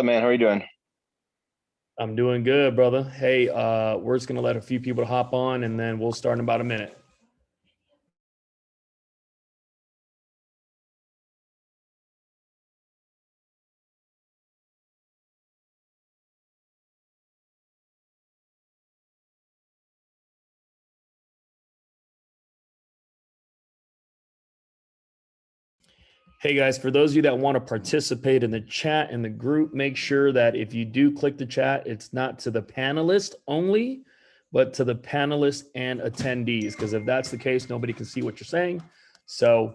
Man, how are you doing? I'm doing good, brother. Hey, we're just gonna let a few people hop on, and then we'll start in about a minute. Hey guys, for those of you that want to participate in the chat in the group, make sure that if you do click the chat, it's not to the panelist only, but to the panelists and attendees. Because if that's the case, nobody can see what you're saying. So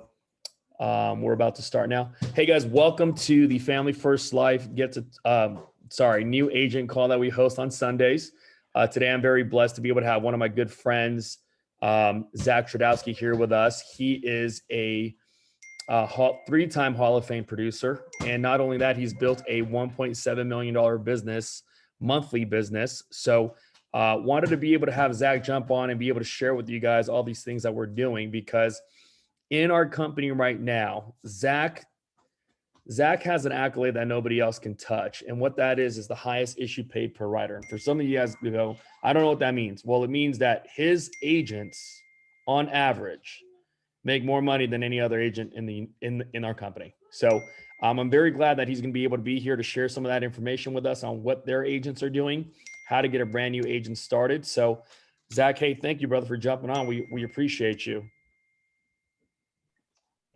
we're about to start now. Hey guys, welcome to the Family First Life new agent call that we host on Sundays. Today I'm very blessed to be able to have one of my good friends, Zach Tradowski, here with us. He is a three-time Hall of Fame producer, and not only that, he's built a $1.7 million monthly business. So wanted to be able to have Zach jump on and be able to share with you guys all these things that we're doing, because in our company right now, Zach has an accolade that nobody else can touch. And what that is the highest issue paid per writer. And for some of you guys, I don't know what that means. Well, it means that his agents on average make more money than any other agent in our company. So I'm very glad that he's going to be able to be here to share some of that information with us on what their agents are doing, how to get a brand new agent started. So Zach, hey, thank you, brother, for jumping on. We appreciate you.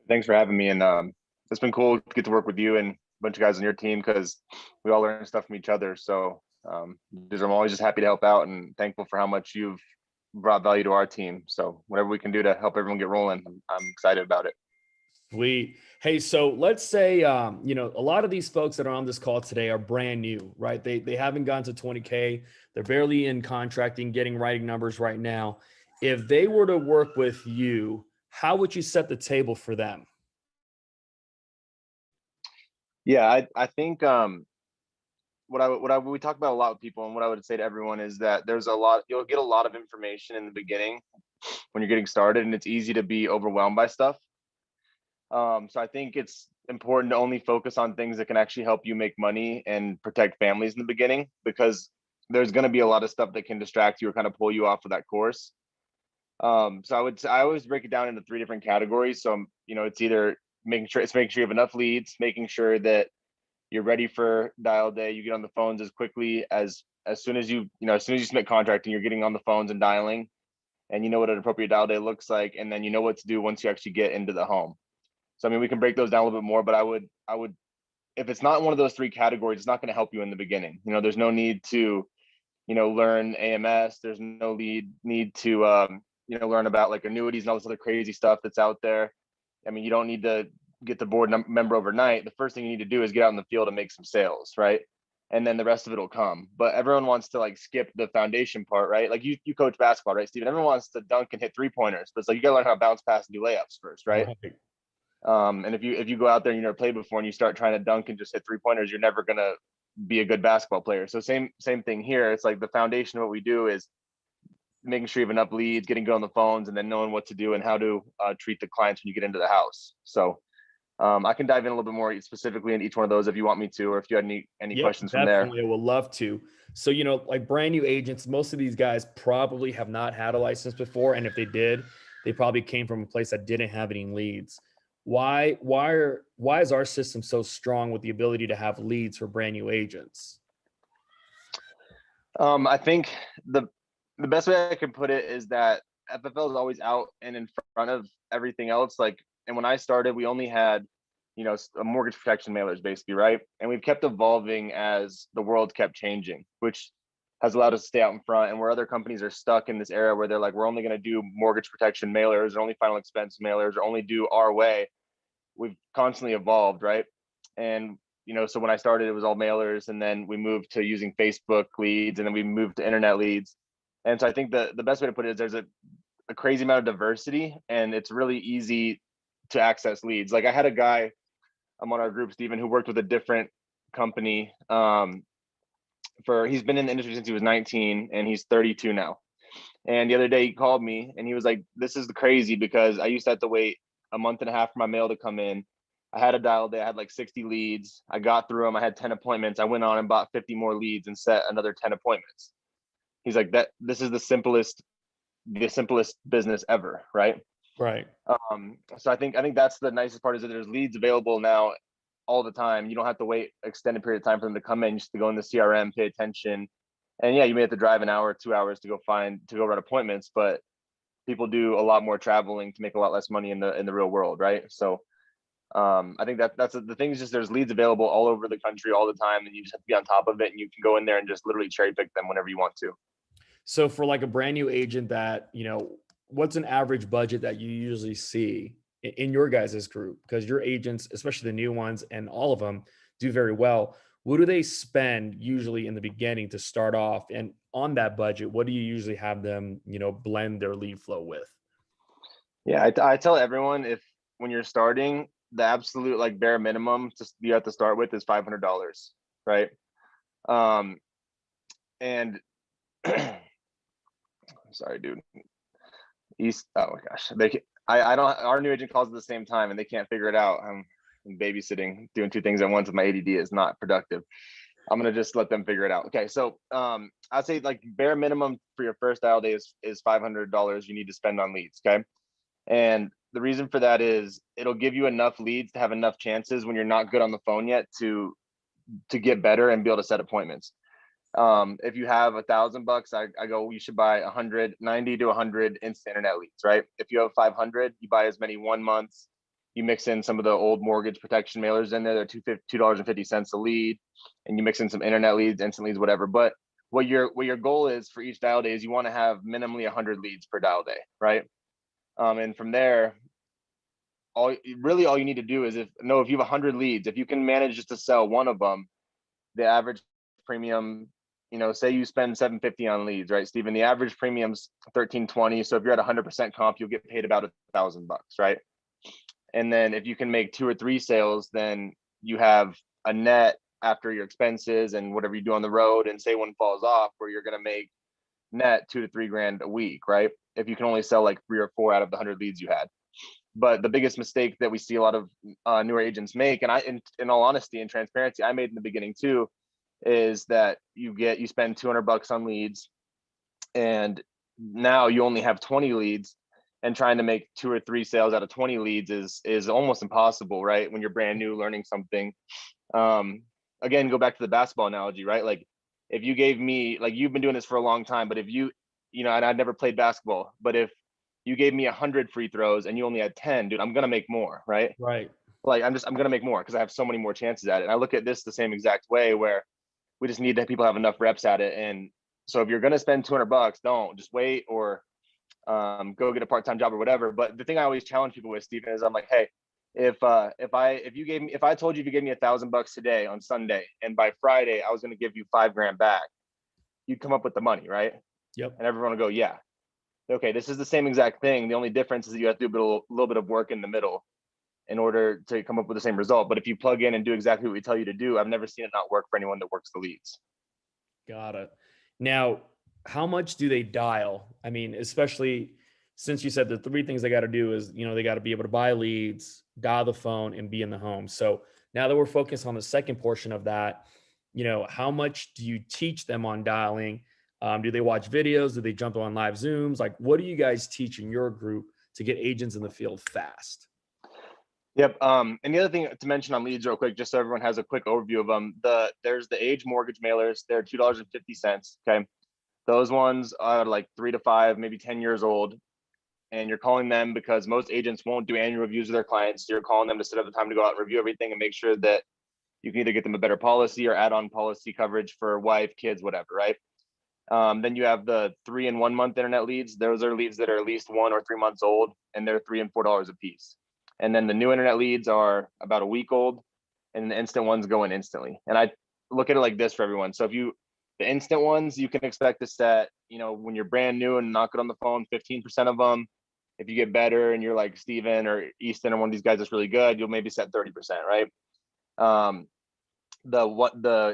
Thanks for having me. And it's been cool to get to work with you and a bunch of guys on your team because we all learn stuff from each other. So I'm always just happy to help out and thankful for how much you've brought value to our team. So whatever we can do to help everyone get rolling, I'm excited about it. Sweet. Hey, so let's say, a lot of these folks that are on this call today are brand new, right? They haven't gone to 20K. They're barely in contracting, getting writing numbers right now. If they were to work with you, how would you set the table for them? Yeah, I think we talk about a lot with people, and what I would say to everyone is that you'll get a lot of information in the beginning when you're getting started, and it's easy to be overwhelmed by stuff. So I think it's important to only focus on things that can actually help you make money and protect families in the beginning, because there's going to be a lot of stuff that can distract you or kind of pull you off of that course. So I always break it down into three different categories. So, it's either making sure you have enough leads, making sure that you're ready for dial day, you get on the phones as quickly as soon as you submit contracting, you're getting on the phones and dialing, and you know what an appropriate dial day looks like, and then you know what to do once you actually get into the home. So, I mean, we can break those down a little bit more, but I would, if it's not one of those three categories, it's not going to help you in the beginning. There's no need to, learn AMS. There's no need to, learn about like annuities and all this other crazy stuff that's out there. I mean, you don't need to get the board member overnight. The first thing you need to do is get out in the field and make some sales, right? And then the rest of it will come. But everyone wants to like skip the foundation part, right? Like you coach basketball, right, Steven? Everyone wants to dunk and hit 3-pointers, but it's like you gotta learn how to bounce, pass, and do layups first, right? And if you go out there and you never played before and you start trying to dunk and just hit 3-pointers, you're never gonna be a good basketball player. So same thing here. It's like the foundation of what we do is making sure you have enough leads, getting good on the phones, and then knowing what to do and how to treat the clients when you get into the house. So I can dive in a little bit more specifically in each one of those if you want me to, or if you had any questions from there. Definitely, I would love to. So, like brand new agents, most of these guys probably have not had a license before. And if they did, they probably came from a place that didn't have any leads. Why is our system so strong with the ability to have leads for brand new agents? I think the best way I can put it is that FFL is always out and in front of everything else. Like, and when I started, we only had, a mortgage protection mailers basically, right? And we've kept evolving as the world kept changing, which has allowed us to stay out in front. And where other companies are stuck in this era where they're like, we're only going to do mortgage protection mailers or only final expense mailers or only do our way, we've constantly evolved, right? And so when I started, it was all mailers, and then we moved to using Facebook leads, and then we moved to internet leads. And so I think the best way to put it is there's a crazy amount of diversity, and it's really easy to access leads. Like I had a guy on our group, Steven, who worked with a different company. He's been in the industry since he was 19, and he's 32 now. And the other day he called me and he was like, this is crazy because I used to have to wait a month and a half for my mail to come in. I had a dial day. I had like 60 leads. I got through them. I had 10 appointments. I went on and bought 50 more leads and set another 10 appointments. He's like, this is the simplest business ever, right? Right. So I think that's the nicest part, is that there's leads available now all the time. You don't have to wait extended period of time for them to come in. You just have to go in the CRM, pay attention. And yeah, you may have to drive an hour, 2 hours to go run appointments, but people do a lot more traveling to make a lot less money in the real world, right? So I think that's the thing, is just there's leads available all over the country all the time, and you just have to be on top of it, and you can go in there and just literally cherry pick them whenever you want to. So for like a brand new agent that, what's an average budget that you usually see in your guys' group? Because your agents, especially the new ones, and all of them do very well. What do they spend usually in the beginning to start off? And on that budget, what do you usually have them, blend their lead flow with? Yeah, I tell everyone, if when you're starting, the absolute like bare minimum you have to start with is $500, right? And sorry, dude. Oh my gosh, I don't. Our new agent calls at the same time, and they can't figure it out. I'm babysitting, doing two things at once with my ADD is not productive. I'm gonna just let them figure it out. Okay, so I'd say like bare minimum for your first dial day is $500 you need to spend on leads. Okay, and the reason for that is it'll give you enough leads to have enough chances when you're not good on the phone yet to get better and be able to set appointments. If you have $1,000, I go, you should buy 190 to 100 instant internet leads, right? If you have 500, you buy as many 1 months. You mix in some of the old mortgage protection mailers in there. They're $2.50 a lead, and you mix in some internet leads, instant leads, whatever. But what your goal is for each dial day is you want to have minimally 100 leads per dial day, right? And from there, all you need to do is if you have 100 leads, if you can manage just to sell one of them, the average premium, say you spend $750 on leads, right, Steven? The average premium's $1,320. So if you're at 100% comp, you'll get paid about $1,000, right? And then if you can make 2 or 3 sales, then you have a net after your expenses and whatever you do on the road, and say one falls off, where you're going to make net 2 to 3 grand a week, right? If you can only sell like 3 or 4 out of the 100 leads you had. But the biggest mistake that we see a lot of newer agents make, and in all honesty and transparency, I made in the beginning too, is that you spend $200 on leads, and now you only have 20 leads, and trying to make 2 or 3 sales out of 20 leads is almost impossible, right? When you're brand new learning something. Again, go back to the basketball analogy, right? Like if you gave me, like, you've been doing this for a long time, but if and I'd never played basketball, but if you gave me 100 free throws and you only had 10, dude, I'm gonna make more, right? Right. Like I'm gonna make more because I have so many more chances at it. And I look at this the same exact way, where we just need to have people have enough reps at it. And so if you're gonna spend $200, don't just wait, or go get a part-time job or whatever. But the thing I always challenge people with, Stephen, is I'm like, hey, if I told you, if you gave me $1,000 today on Sunday, and by Friday I was gonna give you 5 grand back, you'd come up with the money, right? Yep. And everyone will go, yeah. Okay, this is the same exact thing. The only difference is that you have to do a little bit of work in the middle in order to come up with the same result. But if you plug in and do exactly what we tell you to do, I've never seen it not work for anyone that works the leads. Got it. Now, how much do they dial? I mean, especially since you said the 3 things they got to do is, they got to be able to buy leads, dial the phone, and be in the home. So now that we're focused on the second portion of that, how much do you teach them on dialing? Do they watch videos? Do they jump on live Zooms? Like, what do you guys teach in your group to get agents in the field fast? Yep. And the other thing to mention on leads real quick, just so everyone has a quick overview of them, there's the age mortgage mailers. They're $2.50. Okay. Those ones are like 3 to 5, maybe 10 years old. And you're calling them because most agents won't do annual reviews of their clients. So you're calling them to set up the time to go out and review everything and make sure that you can either get them a better policy or add-on policy coverage for wife, kids, whatever, right? Then you have the 3 and 1 month internet leads. Those are leads that are at least 1 or 3 months old, and they're $3 and $4 a piece. And then the new internet leads are about a week old, and the instant ones go in instantly. And I look at it like this for everyone. So the instant ones, you can expect to set, when you're brand new and not good on the phone, 15% of them. If you get better and you're like Steven or Easton or one of these guys that's really good, you'll maybe set 30%, right? The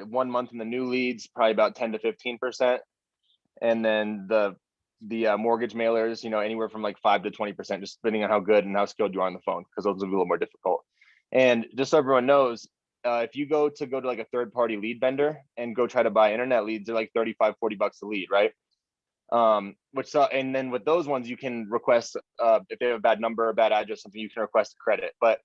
1 month in the new leads, probably about 10 to 15%. And then the mortgage mailers, anywhere from like 5 to 20%, just depending on how good and how skilled you are on the phone, because those will be a little more difficult. And just so everyone knows, if you go to like a third party lead vendor and go try to buy internet leads, they're like 35, 40 bucks a lead, right? And then with those ones, you can request, if they have a bad number, a bad address, something, you can request a credit. But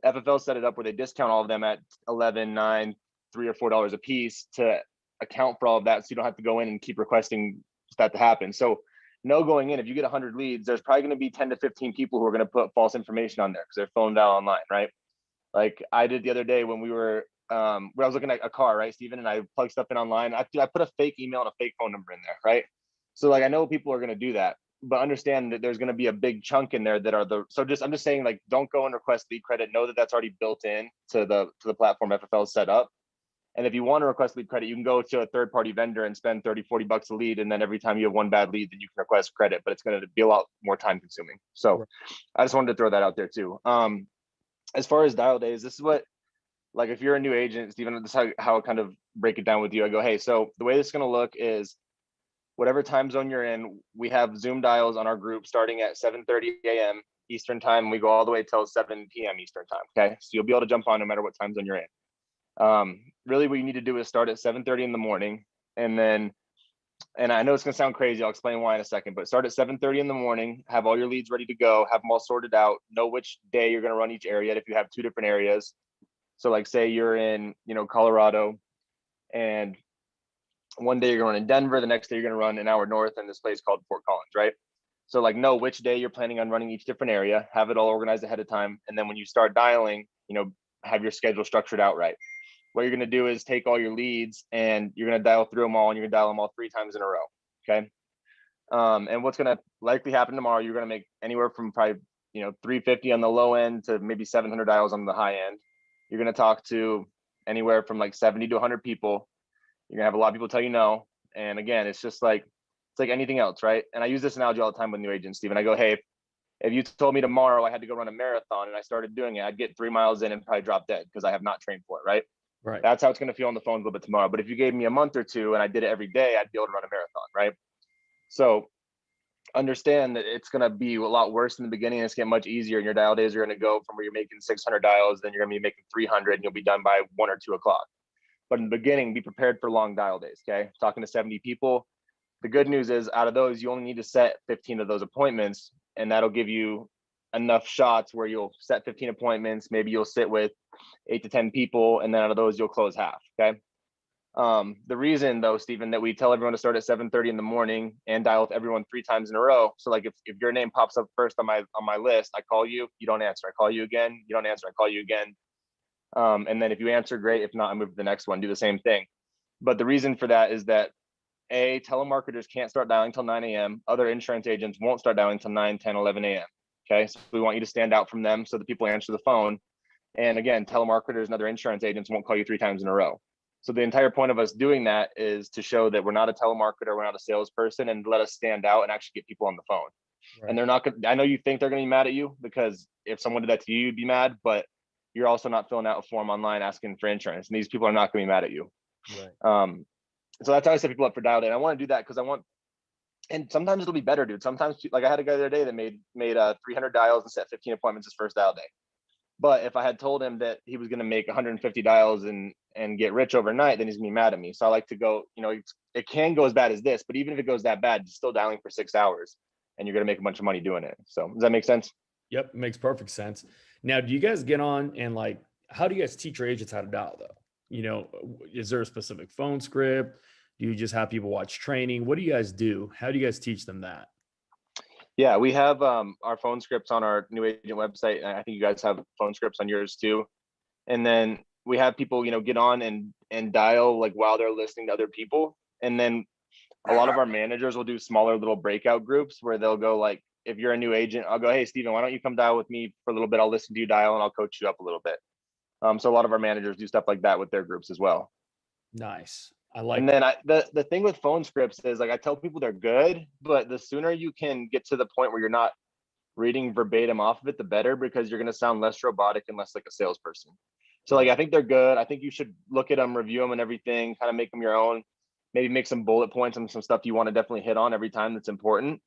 FFL set it up where they discount all of them at 11, 9, $3 or $4 a piece to account for all of that. So you don't have to go in and keep requesting that to happen. So no, going in, if you get 100 leads, there's probably going to be 10 to 15 people who are going to put false information on there because they're phoned out online, right? Like I did the other day when we were, where I was looking at a car, right, Steven, and I plugged stuff in online. I put a fake email and a fake phone number in there, right? So like I know people are going to do that, but understand that there's going to be a big chunk in there that are I'm just saying, like, don't go and request lead credit. Know that that's already built in to the platform FFL is set up. And if you want to request lead credit, you can go to a third party vendor and spend 30, 40 bucks a lead. And then every time you have one bad lead, then you can request credit, but it's going to be a lot more time consuming. So I just wanted to throw that out there too. As far as dial days, this is what, like, if you're a new agent, Steven, this is how I kind of break it down with you. I go, hey, so the way this is going to look is whatever time zone you're in, we have Zoom dials on our group starting at 7:30 a.m. Eastern time. We go all the way till 7 p.m. Eastern time. Okay. So you'll be able to jump on no matter what time zone you're in. Really what you need to do is start at 7:30 in the morning. And I know it's going to sound crazy. I'll explain why in a second, but start at 7:30 in the morning, have all your leads ready to go, have them all sorted out, know which day you're going to run each area. If you have 2 different areas. So like say you're in, Colorado, and one day you're going to run in Denver, the next day you're going to run an hour north in this place called Fort Collins, right? So like know which day you're planning on running each different area, have it all organized ahead of time. And then when you start dialing, have your schedule structured out right. What you're going to do is take all your leads and you're going to dial through them all, and you're going to dial them all 3 times in a row. Okay. And what's going to likely happen tomorrow, you're going to make anywhere from probably, 350 on the low end to maybe 700 dials on the high end. You're going to talk to anywhere from like 70 to 100 people. You're going to have a lot of people tell you no. And again, it's like anything else, right? And I use this analogy all the time with new agents, Stephen. I go, hey, if you told me tomorrow I had to go run a marathon and I started doing it, I'd get 3 miles in and probably drop dead because I have not trained for it, right? Right. That's how it's going to feel on the phone a little bit tomorrow. But if you gave me a month or 2 and I did it every day, I'd be able to run a marathon, right? So understand that it's going to be a lot worse in the beginning, and it's getting much easier. And your dial days are going to go from where you're making 600 dials, then you're going to be making 300, and you'll be done by 1 or 2 o'clock. But in the beginning, be prepared for long dial days. Okay. Talking to 70 people. The good news is out of those, you only need to set 15 of those appointments, and that'll give you enough shots where you'll set 15 appointments. Maybe you'll sit with 8 to 10 people, and then out of those, you'll close half. Okay. The reason though, Stephen, that we tell everyone to start at 7:30 in the morning and dial with everyone 3 times in a row. So like if your name pops up first on my list, I call you, you don't answer. I call you again, you don't answer. I call you again. And then if you answer, great. If not, I move to the next one, do the same thing. But the reason for that is that telemarketers can't start dialing till 9 a.m. Other insurance agents won't start dialing till 9, 10, 11 a.m. Okay. So we want you to stand out from them so that people answer the phone. And again, telemarketers and other insurance agents won't call you 3 times in a row. So the entire point of us doing that is to show that we're not a telemarketer, we're not a salesperson, and let us stand out and actually get people on the phone. Right. And they're not going to, I know you think they're going to be mad at you because if someone did that to you, you'd be mad, but you're also not filling out a form online asking for insurance. And these people are not going to be mad at you. Right. So that's how I set people up for dial day. And I want to do that because and sometimes it'll be better, dude. Sometimes, like I had a guy the other day that made 300 dials and set 15 appointments his first dial day. But if I had told him that he was going to make 150 dials and get rich overnight, then he's going to be mad at me. So I like to go, it can go as bad as this, but even if it goes that bad, you're still dialing for 6 hours and you're going to make a bunch of money doing it. So does that make sense? Yep. It makes perfect sense. Now, do you guys get on and how do you guys teach your agents how to dial though? Is there a specific phone script? Do you just have people watch training? What do you guys do? How do you guys teach them that? Yeah, we have our phone scripts on our new agent website. I think you guys have phone scripts on yours too. And then we have people, get on and dial while they're listening to other people. And then a lot of our managers will do smaller little breakout groups where they'll go if you're a new agent, I'll go, hey, Steven, why don't you come dial with me for a little bit? I'll listen to you dial and I'll coach you up a little bit. So a lot of our managers do stuff like that with their groups as well. Nice. And then the thing with phone scripts is I tell people they're good, but the sooner you can get to the point where you're not reading verbatim off of it, the better, because you're going to sound less robotic and less like a salesperson. So I think they're good. I think you should look at them, review them and everything, kind of make them your own, maybe make some bullet points on some stuff you want to definitely hit on every time that's important.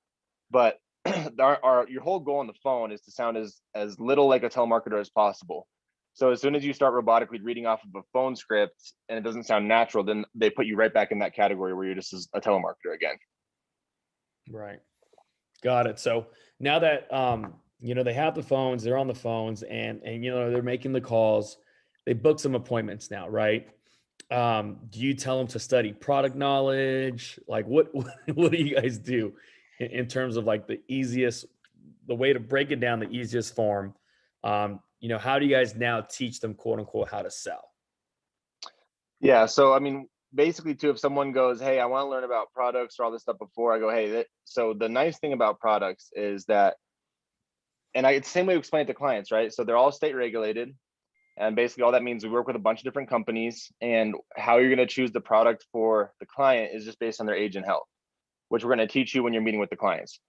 But your whole goal on the phone is to sound as little like a telemarketer as possible. So as soon as you start robotically reading off of a phone script and it doesn't sound natural, then they put you right back in that category where you're just a telemarketer again. Right. Got it. So now that they have the phones, they're on the phones, and they're making the calls, they book some appointments now, right? Do you tell them to study product knowledge? Like what what do you guys do in terms of like the way to break it down the easiest form? How do you guys now teach them, quote unquote, how to sell? Yeah. So, I mean, basically too, if someone goes, hey, I want to learn about products or all this stuff before, I go, hey, so the nice thing about products is that, and it's the same way we explain it to clients, right? So they're all state regulated. And basically all that means we work with a bunch of different companies, and how you're going to choose the product for the client is just based on their age and health, which we're going to teach you when you're meeting with the clients.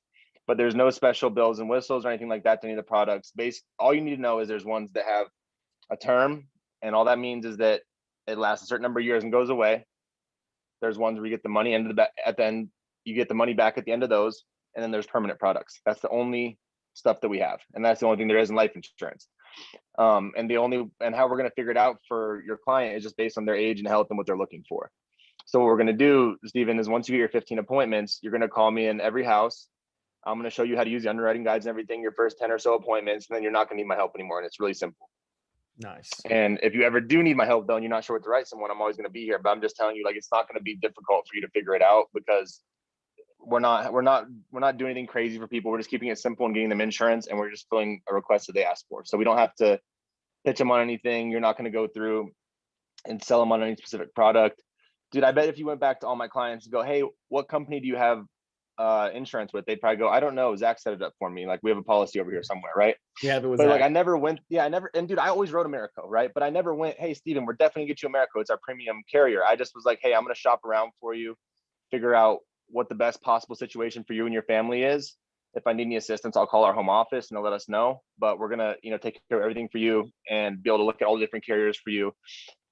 But there's no special bells and whistles or anything like that to any of the products. All you need to know is there's ones that have a term, and all that means is that it lasts a certain number of years and goes away. There's ones where you get the money at the end, you get the money back at the end of those, and then there's permanent products. That's the only stuff that we have, and that's the only thing there is in life insurance. And how we're going to figure it out for your client is just based on their age and health and what they're looking for. So what we're going to do, Stephen, is once you get your 15 appointments, you're going to call me in every house. I'm going to show you how to use the underwriting guides and everything, your first 10 or so appointments, and then you're not going to need my help anymore. And it's really simple. Nice. And if you ever do need my help, though, and you're not sure what to write someone, I'm always going to be here. But I'm just telling you, like, it's not going to be difficult for you to figure it out, because we're not doing anything crazy for people. We're just keeping it simple and getting them insurance, and we're just filling a request that they ask for. So we don't have to pitch them on anything. You're not going to go through and sell them on any specific product. Dude, I bet if you went back to all my clients and go, hey, what company do you have insurance with? They'd probably go, I don't know. Zach set it up for me. Like, we have a policy over here somewhere, right? Yeah, it was but Zach. Like, I never went. Yeah, I never. And dude, I always wrote Americo, right? But I never went, hey, Steven, we're definitely gonna get you Americo. It's our premium carrier. I just was like, hey, I'm gonna shop around for you, figure out what the best possible situation for you and your family is. If I need any assistance, I'll call our home office and they'll let us know. But we're gonna, take care of everything for you and be able to look at all the different carriers for you.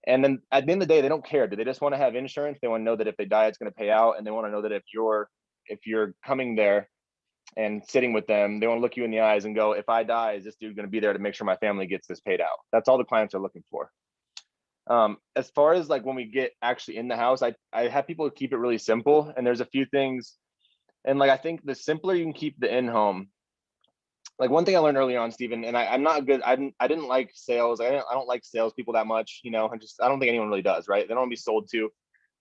And then at the end of the day, they don't care. Do they just want to have insurance? They want to know that if they die, it's going to pay out. And they want to know that if you're coming there and sitting with them, they want to look you in the eyes and go, if I die, is this dude going to be there to make sure my family gets this paid out? That's all the clients are looking for. As far as like when we get actually in the house, I have people keep it really simple. And there's a few things. And like, I think the simpler you can keep the in-home, like one thing I learned early on, Stephen, and I'm not good. I didn't like sales. I don't like salespeople that much. I don't think anyone really does, right? They don't want to be sold to.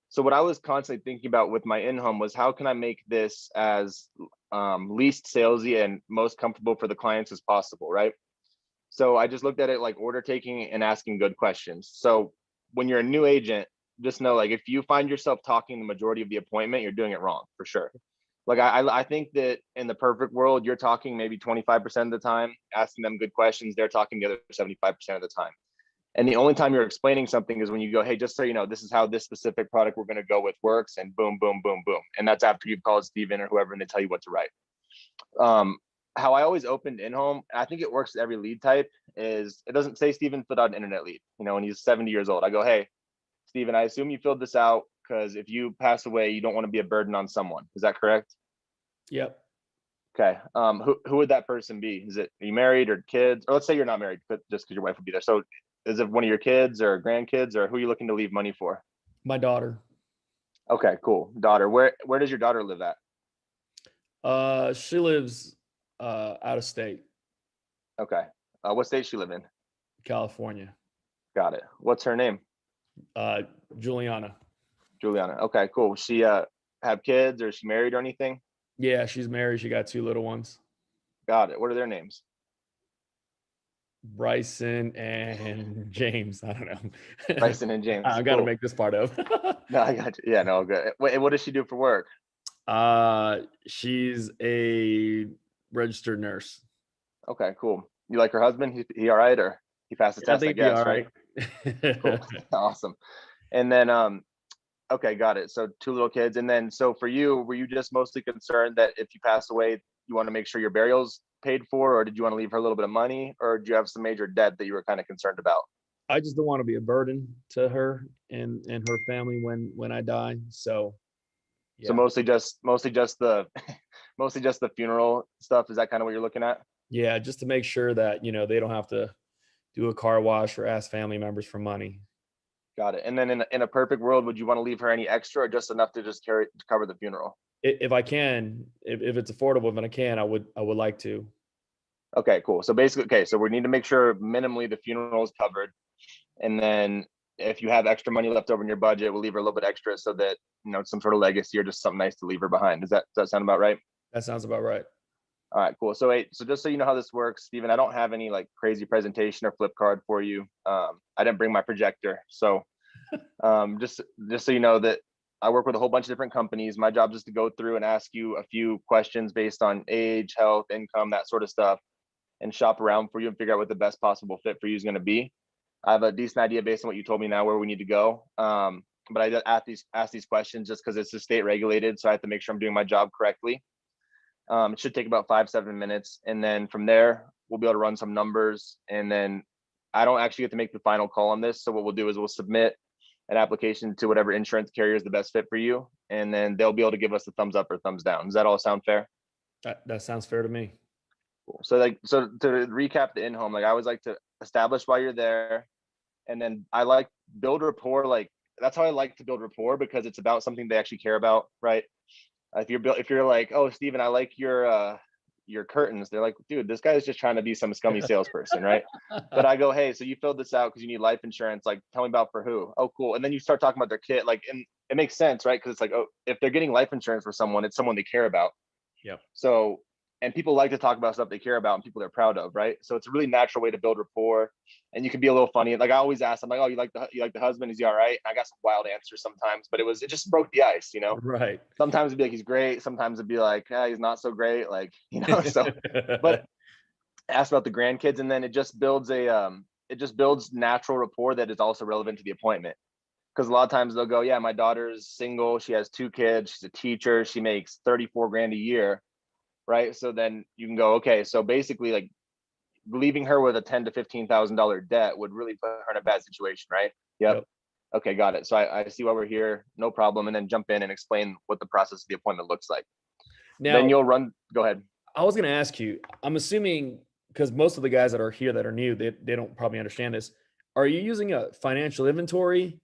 So what I was constantly thinking about with my in-home was, how can I make this as least salesy and most comfortable for the clients as possible, right? So I just looked at it like order taking and asking good questions. So when you're a new agent, just know, like, if you find yourself talking the majority of the appointment, you're doing it wrong for sure. Like, I think that in the perfect world, you're talking maybe 25% of the time, asking them good questions. They're talking the other 75% of the time. And the only time you're explaining something is when you go, hey, just so you know, this is how this specific product we're going to go with works, and boom, boom, boom, boom. And that's after you've called Steven or whoever and they tell you what to write. How I always opened in-home, and I think it works with every lead type, is it doesn't say Steven filled out an internet lead, when he's 70 years old. I go, hey, Steven, I assume you filled this out because if you pass away, you don't want to be a burden on someone. Is that correct? Yep. Okay. Who would that person be? Are you married or kids? Or let's say you're not married, but just because your wife would be there. So is it one of your kids or grandkids, or who are you looking to leave money for? My daughter. Okay, cool. Daughter. Where does your daughter live at? She lives out of state. Okay. What state she live in? California. Got it. What's her name? Juliana. Juliana. Okay, cool. She have kids, or is she married or anything? Yeah, she's married. She got 2 little ones. Got it. What are their names? Bryson and James. I don't know. Bryson and James. I got to make this part of. No, I got you. Yeah, no, good. Wait, what does she do for work? She's a registered nurse. Okay, cool. You like her husband? He all right, or he passed the test? I guess. All right. Cool. Awesome. And then, okay, got it. So 2 little kids. And then, so for you, were you just mostly concerned that if you pass away, you want to make sure your burial's paid for, or did you want to leave her a little bit of money, or do you have some major debt that you were kind of concerned about? I just don't want to be a burden to her and her family when I die. So, yeah. So mostly just the mostly just the funeral stuff. Is that kind of what you're looking at? Yeah, just to make sure that they don't have to do a car wash, or ask family members for money. Got it. And then in a perfect world, would you want to leave her any extra or just enough to just carry to cover the funeral? If I can, if it's affordable, if I can, I would like to. Okay, cool. So basically, okay, so we need to make sure minimally the funeral is covered. And then if you have extra money left over in your budget, we'll leave her a little bit extra so that, some sort of legacy or just something nice to leave her behind. Does that sound about right? That sounds about right. All right, cool. So wait, so just so you know how this works, Stephen, I don't have any like crazy presentation or flip card for you. I didn't bring my projector. So just so you know that I work with a whole bunch of different companies. My job is to go through and ask you a few questions based on age, health, income, that sort of stuff, and shop around for you and figure out what the best possible fit for you is going to be. I have a decent idea based on what you told me now where we need to go. But I ask these questions just because it's a state regulated, so I have to make sure I'm doing my job correctly. It should take about 5-7 minutes, and then from there we'll be able to run some numbers, and then I don't actually get to make the final call on this. So what we'll do is we'll submit an application to whatever insurance carrier is the best fit for you, and then they'll be able to give us a thumbs up or thumbs down. Does that all sound fair? That sounds fair to me. Cool. So to recap the in-home, like I always like to establish why you're there, and then I like build rapport. Like that's how I like to build rapport, because it's about something they actually care about, right? If you're like, oh, Steven, I like your curtains, they're like, dude, this guy's just trying to be some scummy salesperson, right? But I go, hey, so you filled this out because you need life insurance. Like, tell me about for who? Oh, cool. And then you start talking about their kid, like, and it makes sense, right? Because it's like, oh, if they're getting life insurance for someone, it's someone they care about. Yep. So, and people like to talk about stuff they care about and people they're proud of, right? So it's a really natural way to build rapport. And you can be a little funny. Like I always ask, I'm like, oh, you like the husband? Is he all right? I got some wild answers sometimes, but it just broke the ice, Right. Sometimes it'd be like he's great. Sometimes it'd be like, he's not so great. Like, so but ask about the grandkids, and then it just builds natural rapport that is also relevant to the appointment. Because a lot of times they'll go, yeah, my daughter's single, she has 2 kids, she's a teacher, she makes 34 grand a year, right? So then you can go, okay, so basically like leaving her with a $10,000 to $15,000 debt would really put her in a bad situation, right? Yep. Okay, got it. So I see why we're here, no problem, and then jump in and explain what the process of the appointment looks like. Now, then you'll run. Go ahead. I was going to ask you, I'm assuming, because most of the guys that are here that are new, they don't probably understand this. Are you using a financial inventory?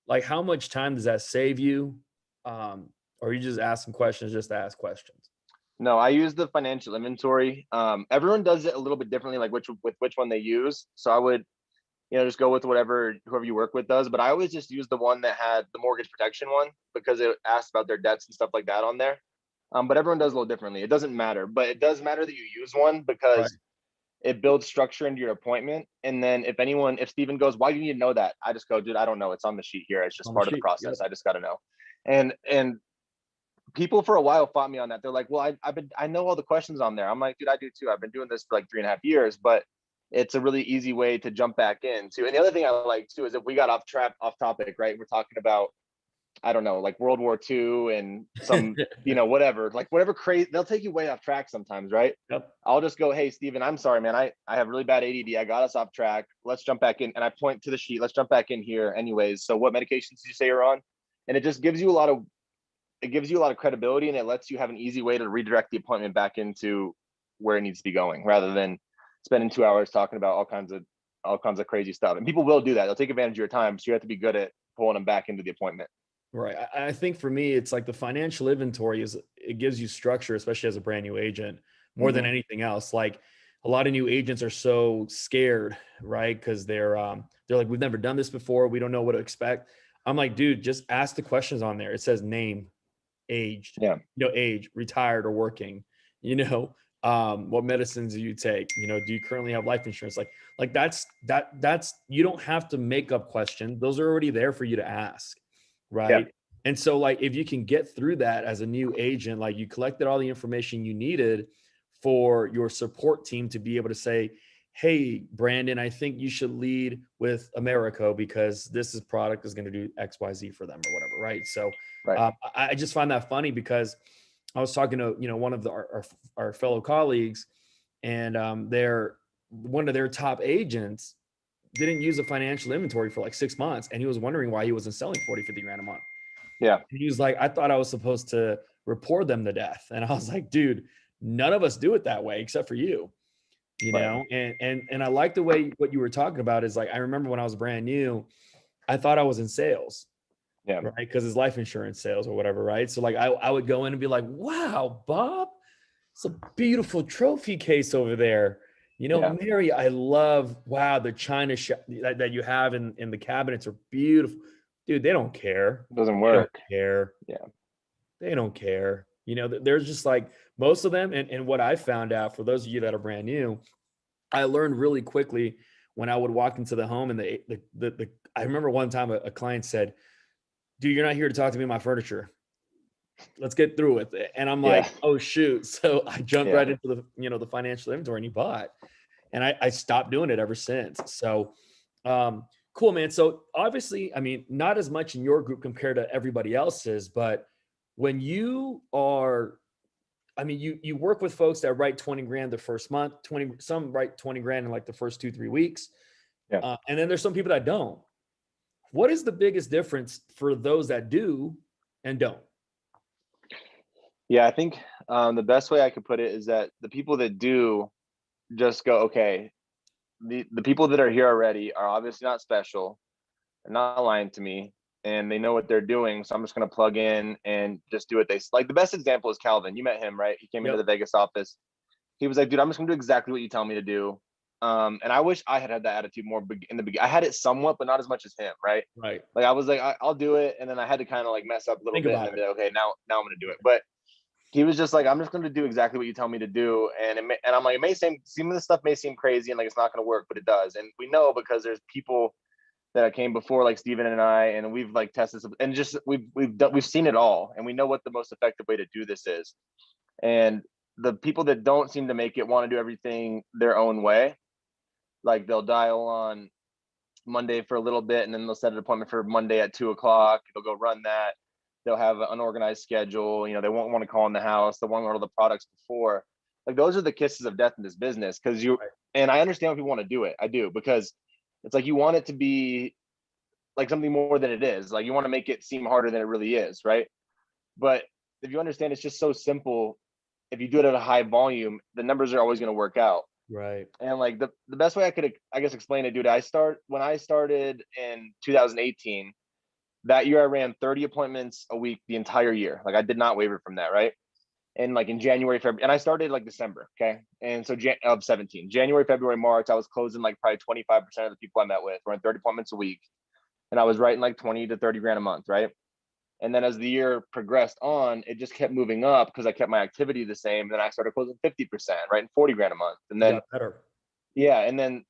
Like, how much time does that save you? Or you just ask some questions just to ask questions? No, I use the financial inventory. Everyone does it a little bit differently, like which one they use. So I would, just go with whoever you work with does. But I always just use the one that had the mortgage protection one, because it asked about their debts and stuff like that on there. But everyone does a little differently. It doesn't matter, but it does matter that you use one, because it builds structure into your appointment. And then if Steven goes, why do you need to know that? I just go, dude, I don't know. It's on the sheet here. It's just part of the process. Yep. I just got to know. And people for a while fought me on that. They're like, well, I know all the questions on there. I'm like, dude, I do too. I've been doing this for like 3.5 years, but it's a really easy way to jump back in too. And the other thing I like too is if we got off topic, right? We're talking about, I don't know, like World War II and some, whatever crazy, they'll take you way off track sometimes, right? Yep. I'll just go, hey, Steven, I'm sorry, man. I have really bad ADD. I got us off track. Let's jump back in. And I point to the sheet. Let's jump back in here anyways. So what medications did you say you're on? And it just gives you a lot of credibility, and it lets you have an easy way to redirect the appointment back into where it needs to be going, rather than spending 2 hours talking about all kinds of crazy stuff. And people will do that. They'll take advantage of your time. So you have to be good at pulling them back into the appointment. Right. I think for me, it's like the financial inventory it gives you structure, especially as a brand new agent, more than anything else. Like a lot of new agents are so scared, right? Because they're like, we've never done this before. We don't know what to expect. I'm like, dude, just ask the questions on there. It says name, aged, age, retired or working, what medicines do you take? Do you currently have life insurance? Like that's you don't have to make up questions. Those are already there for you to ask. Right. Yeah. And so like, if you can get through that as a new agent, like you collected all the information you needed for your support team to be able to say, hey, Brandon, I think you should lead with Americo because this product is going to do X, Y, Z for them or whatever. Right. So I just find that funny, because I was talking to, one of our fellow colleagues, and one of their top agents didn't use a financial inventory for like 6 months. And he was wondering why he wasn't selling 40, 50 grand a month. Yeah. And he was like, I thought I was supposed to report them to death. And I was like, dude, none of us do it that way except for you. you Right. know, and I like the way what you were talking about is like, I remember when I was brand new, I thought I was in sales, Yeah. right? Because it's life insurance sales or whatever, right? So like I would go in and be like, wow, Bob, it's a beautiful trophy case over there. You know, Yeah. Mary, I love, wow, the china that you have in the cabinets are beautiful. Dude, they don't care. It doesn't They don't work. care. Yeah. They don't care. You know, there's just like most of them. And what I found out for those of you that are brand new, I learned really quickly when I would walk into the home and I remember one time a client said, dude, you're not here to talk to me about my furniture. Let's get through with it. And I'm Yeah. like, oh shoot. So I jumped Yeah. right into the financial inventory and you bought. And I stopped doing it ever since. So cool, man. So obviously, I mean, not as much in your group compared to everybody else's, but when you are, I mean, you work with folks that write 20 grand the first month, 20, some write 20 grand in like the first 2-3 weeks. Yeah. And then there's some people that don't. What is the biggest difference for those that do and don't? Yeah. I think the best way I could put it is that the people that do just go, okay, the people that are here already are obviously not special. They're not lying to me and they know what they're doing. So I'm just going to plug in and just do what they like. The best example is Calvin. You met him, right? He came into Yep. the Vegas office. He was like, dude, I'm just going to do exactly what you tell me to do. And I wish I had that attitude more in the beginning. I had it somewhat, but not as much as him, right? Right. Like I was like, I'll do it. And then I had to kind of like mess up a little Think bit and about then it. be like, okay, now I'm going to do it. But he was just like, I'm just going to do exactly what you tell me to do. And I'm like, it may seem, some of this stuff may seem crazy and like it's not going to work, but it does. And we know because there's people that came before, like Steven and I, and we've like tested some, and just we've seen it all, and we know what the most effective way to do this is. And the people that don't seem to make it want to do everything their own way. Like they'll dial on Monday for a little bit, and then they'll set an appointment for Monday at 2 o'clock. They'll go run that. They'll have an unorganized schedule. You know, they won't want to call in the house. They won't order the products before. Like those are the kisses of death in this business. Because Right. and I understand why people want to do it. I do, because it's like you want it to be like something more than it is. Like you want to make it seem harder than it really is, right? But if you understand, it's just so simple. If you do it at a high volume, the numbers are always going to work out. Right. And like the best way I could, I guess, explain it, dude, when I started in 2018, that year I ran 30 appointments a week the entire year. Like I did not waver from that, right? And like in January, February, and I started like December, okay? And so of 17, January, February, March, I was closing like probably 25% of the people I met with, running 30 appointments a week. And I was writing like 20 to 30 grand a month, right? And then as the year progressed on, it just kept moving up because I kept my activity the same. And then I started closing 50%, right? And 40 grand a month. And You then, got better. yeah. And then,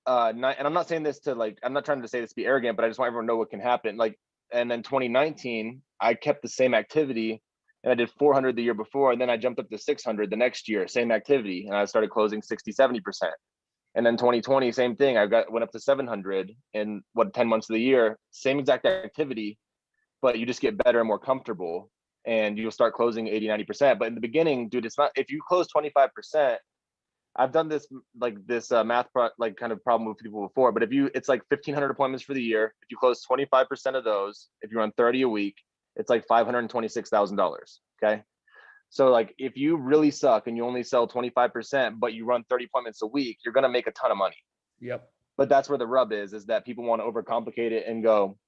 and I'm not saying this to like, I'm not trying to say this to be arrogant, but I just want everyone to know what can happen. Like, and then 2019, I kept the same activity and I did 400 the year before. And then I jumped up to 600 the next year, same activity. And I started closing 60, 70%. And then 2020, same thing. Went up to 700 in 10 months of the year, same exact activity, but you just get better and more comfortable and you'll start closing 80, 90%. But in the beginning, dude, it's not, if you close 25%, I've done this, like this like kind of problem with people before, but it's like 1,500 appointments for the year. If you close 25% of those, if you run 30 a week, it's like $526,000. Okay. So like if you really suck and you only sell 25%, but you run 30 appointments a week, you're going to make a ton of money. Yep. But that's where the rub is that people want to overcomplicate it and go,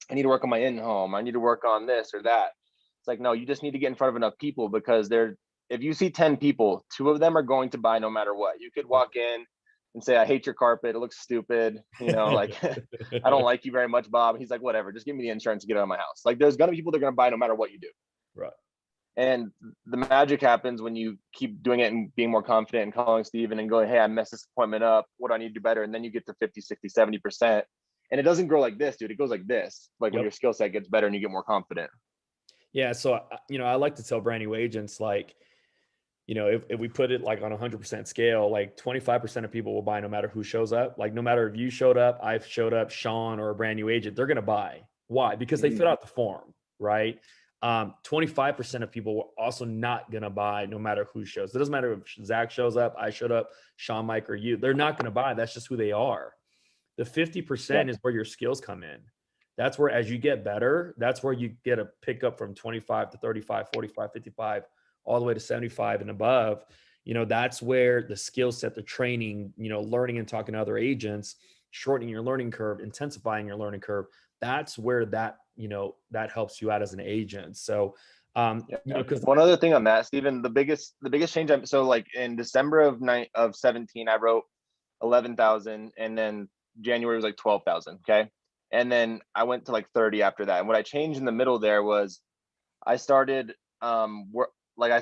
I need to work on my in-home. I need to work on this or that. It's like, no, you just need to get in front of enough people because if you see 10 people, 2 of them are going to buy no matter what. You could walk in and say, I hate your carpet. It looks stupid. You know, like, I don't like you very much, Bob. He's like, whatever, just give me the insurance to get out of my house. Like there's going to be people that are going to buy no matter what you do. Right. And the magic happens when you keep doing it and being more confident and calling Steven and going, hey, I messed this appointment up. What do I need to do better? And then you get to 50, 60, 70%. And it doesn't grow like this, dude. It goes like this, like when Yep. your skill set gets better and you get more confident. Yeah. So, I like to tell brand new agents, like, if we put it like on 100% scale, like 25% of people will buy no matter who shows up. Like no matter if you showed up, I've showed up, Sean, or a brand new agent, they're going to buy. Why? Because they Mhm. fill out the form, right? 25% of people were also not going to buy no matter who shows. It doesn't matter if Zach shows up, I showed up, Sean, Mike, or you. They're not going to buy. That's just who they are. The 50% Yeah. is where your skills come in. That's where, as you get better, that's where you get a pickup from 25 to 35, 45, 55, all the way to 75 and above. That's where the skill set, the training, learning and talking to other agents, shortening your learning curve, intensifying your learning curve. That's where that helps you out as an agent. So, Yeah. because One other thing on that, Stephen, the biggest change. So like in December of 17, I wrote 11,000, and then January was like 12,000. Okay. And then I went to like 30 after that. And what I changed in the middle there was I started, like I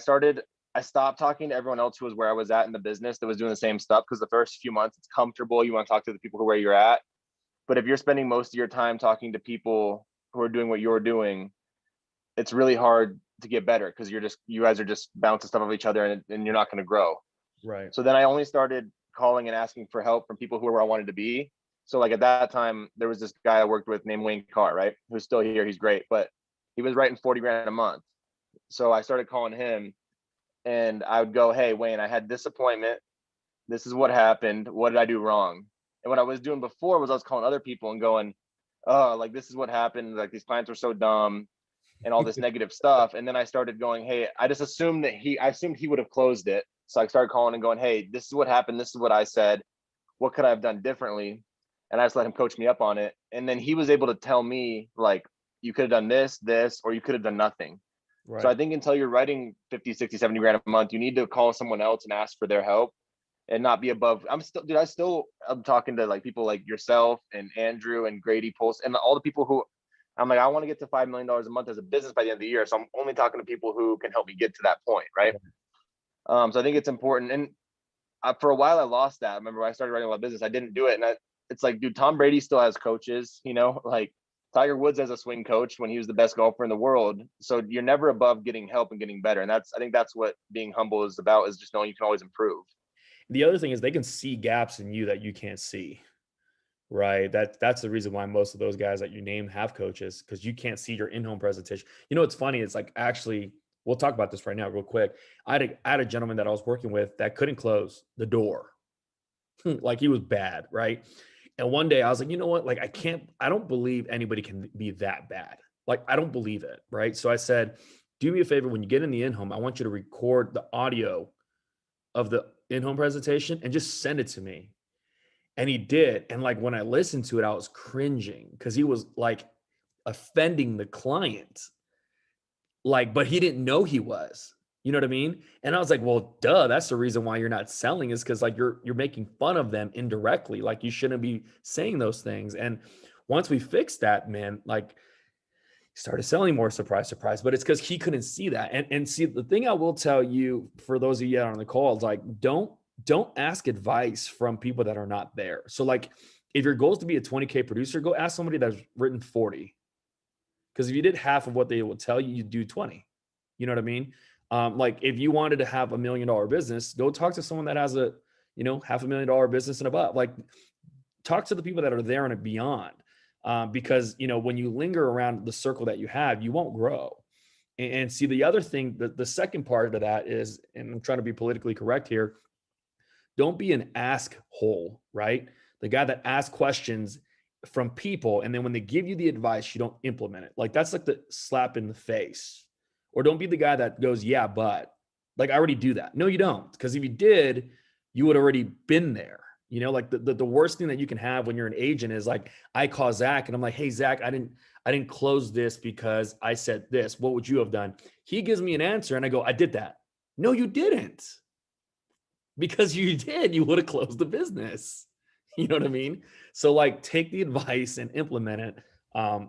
stopped talking to everyone else who was where I was at in the business that was doing the same stuff. Cause the first few months it's comfortable. You want to talk to the people who are where you're at. But if you're spending most of your time talking to people who are doing what you're doing, it's really hard to get better because you guys are just bouncing stuff off each other, and you're not going to grow. right. So then I only started calling and asking for help from people who were where I wanted to be. So like at that time, there was this guy I worked with named Wayne Carr, right? Who's still here. He's great, but he was writing 40 grand a month. So I started calling him, and I would go, "Hey, Wayne, I had this appointment. This is what happened. What did I do wrong?" And what I was doing before was I was calling other people and going, "Oh, like this is what happened. Like these clients were so dumb," and all this negative stuff. And then I started going, "Hey, I just assumed I assumed he would have closed it." So I started calling and going, "Hey, this is what happened. This is what I said. What could I have done differently?" And I just let him coach me up on it. And then he was able to tell me, like, you could have done this, or you could have done nothing. So Right. I think until you're writing 50, 60, 70 grand a month, you need to call someone else and ask for their help and not be above. I'm talking to like people like yourself and Andrew and Grady Pulse and all the people who I'm like, I want to get to $5 million a month as a business by the end of the year. So I'm only talking to people who can help me get to that point. Right. So I think it's important. And for a while I lost that. I remember when I started writing about business, I didn't do it. And it's like, dude, Tom Brady still has coaches, like Tiger Woods has a swing coach when he was the best golfer in the world. So you're never above getting help and getting better. And I think that's what being humble is about, is just knowing you can always improve. The other thing is they can see gaps in you that you can't see. Right. That's the reason why most of those guys that you name have coaches, because you can't see your in-home presentation. It's funny. It's like, actually, we'll talk about this right now, real quick. I had a gentleman that I was working with that couldn't close the door. Like he was bad, right? And one day I was like, you know what? Like I don't believe anybody can be that bad. Like I don't believe it, right? So I said, do me a favor, when you get in the in-home, I want you to record the audio of the in-home presentation and just send it to me. And he did. And like when I listened to it, I was cringing because he was like offending the client. Like, but he didn't know he was. You know what I mean? And I was like, well, duh, that's the reason why you're not selling, is because like you're making fun of them indirectly. Like you shouldn't be saying those things. And once we fixed that, man, like started selling more, surprise, surprise. But it's because he couldn't see that. And see, the thing I will tell you, for those of you out on the call, is like don't ask advice from people that are not there. So like if your goal is to be a 20K producer, go ask somebody that's written 40. Because if you did half of what they will tell you, you do 20. You know what I mean? Like if you wanted to have $1 million business, go talk to someone that has a, $500,000 business and above. Like talk to the people that are there and beyond. Because when you linger around the circle that you have, you won't grow. And see, the other thing, the second part of that is, and I'm trying to be politically correct here, don't be an ask hole, right? The guy that asks questions from people, and then when they give you the advice, you don't implement it. Like that's like the slap in the face. Or don't be the guy that goes, yeah, but like I already do that. No, you don't. Because if you did, you would already been there. Like the worst thing that you can have when you're an agent is like, I call Zach and I'm like, hey Zach, I didn't close this because I said this. What would you have done? He gives me an answer and I go, I did that. No, you didn't. Because you did, you would have closed the business. You know what I mean? So like take the advice and implement it.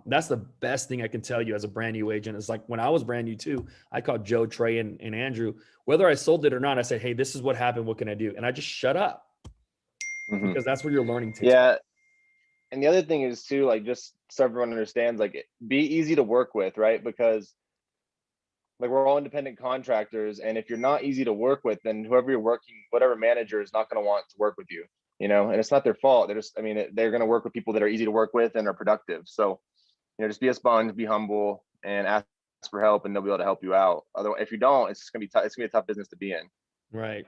That's the best thing I can tell you as a brand new agent. Is like when I was brand new too, I called Joe, Trey, and Andrew. Whether I sold it or not, I said, hey, this is what happened. What can I do? And I just shut up, Mm-hmm. because that's where your learning takes place. Yeah. And the other thing is too, like, just so everyone understands, like, be easy to work with, right? Because like we're all independent contractors, and if you're not easy to work with, then whoever you're working, whatever manager is not going to want to work with you, and it's not their fault. They're going to work with people that are easy to work with and are productive. So, just be a sponge, be humble, and ask for help, and they'll be able to help you out. Otherwise, if you don't, it's going to be tough. It's going to be a tough business to be in. Right.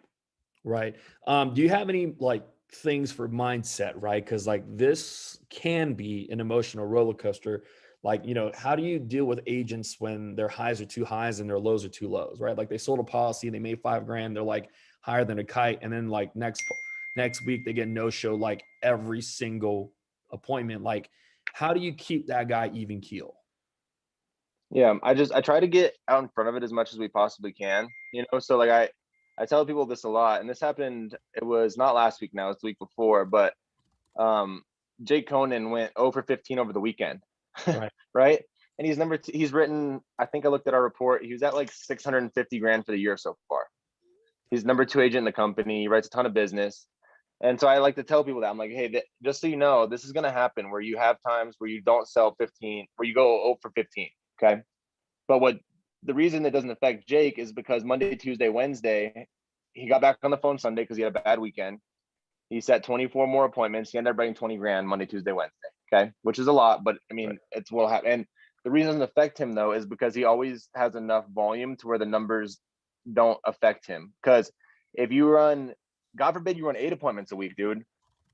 Right. Do you have any like things for mindset, right? Because like this can be an emotional roller coaster. Like, how do you deal with agents when their highs are too highs and their lows are too lows, right? Like they sold a policy, they made $5,000. They're like, higher than a kite. And then like next week they get no show like every single appointment. Like, how do you keep that guy even keel? Yeah, I try to get out in front of it as much as we possibly can, So like I tell people this a lot, and this happened. It was not last week now; it's the week before. But um, Jake Conan went 0 for 15 over the weekend, Right. right? And he's he's written. I think I looked at our report. He was at like 650 grand for the year so far. He's number 2 agent in the company. He writes a ton of business. And so I like to tell people that I'm like, hey, just so you know, this is going to happen where you have times where you don't sell 15, where you go 0 for 15. Okay. But the reason it doesn't affect Jake is because Monday, Tuesday, Wednesday, he got back on the phone Sunday because he had a bad weekend. He set 24 more appointments. He ended up writing 20 grand Monday, Tuesday, Wednesday. Okay. Which is a lot, but I mean, Right. it's what will happen. And the reason it doesn't affect him though, is because he always has enough volume to where the numbers don't affect him. Because if you run, God forbid, you run 8 appointments a week, dude,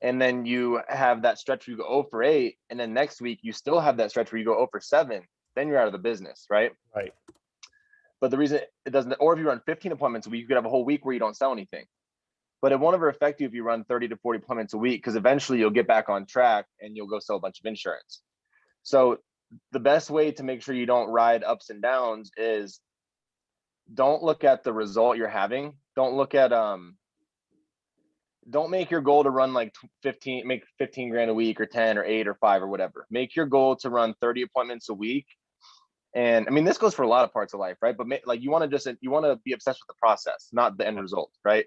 and then you have that stretch where you go 0 for 8, and then next week you still have that stretch where you go 0 for 7, then you're out of the business, right? Right. But the reason it doesn't, or if you run 15 appointments a week, you could have a whole week where you don't sell anything. But it won't ever affect you if you run 30 to 40 appointments a week, because eventually you'll get back on track and you'll go sell a bunch of insurance. So the best way to make sure you don't ride ups and downs is don't look at the result you're having. Don't look at don't make your goal to run like 15, make 15 grand a week or 10 or 8 or 5 or whatever. Make your goal to run 30 appointments a week. And I mean, this goes for a lot of parts of life, right? But like you want to be obsessed with the process, not the end result, right?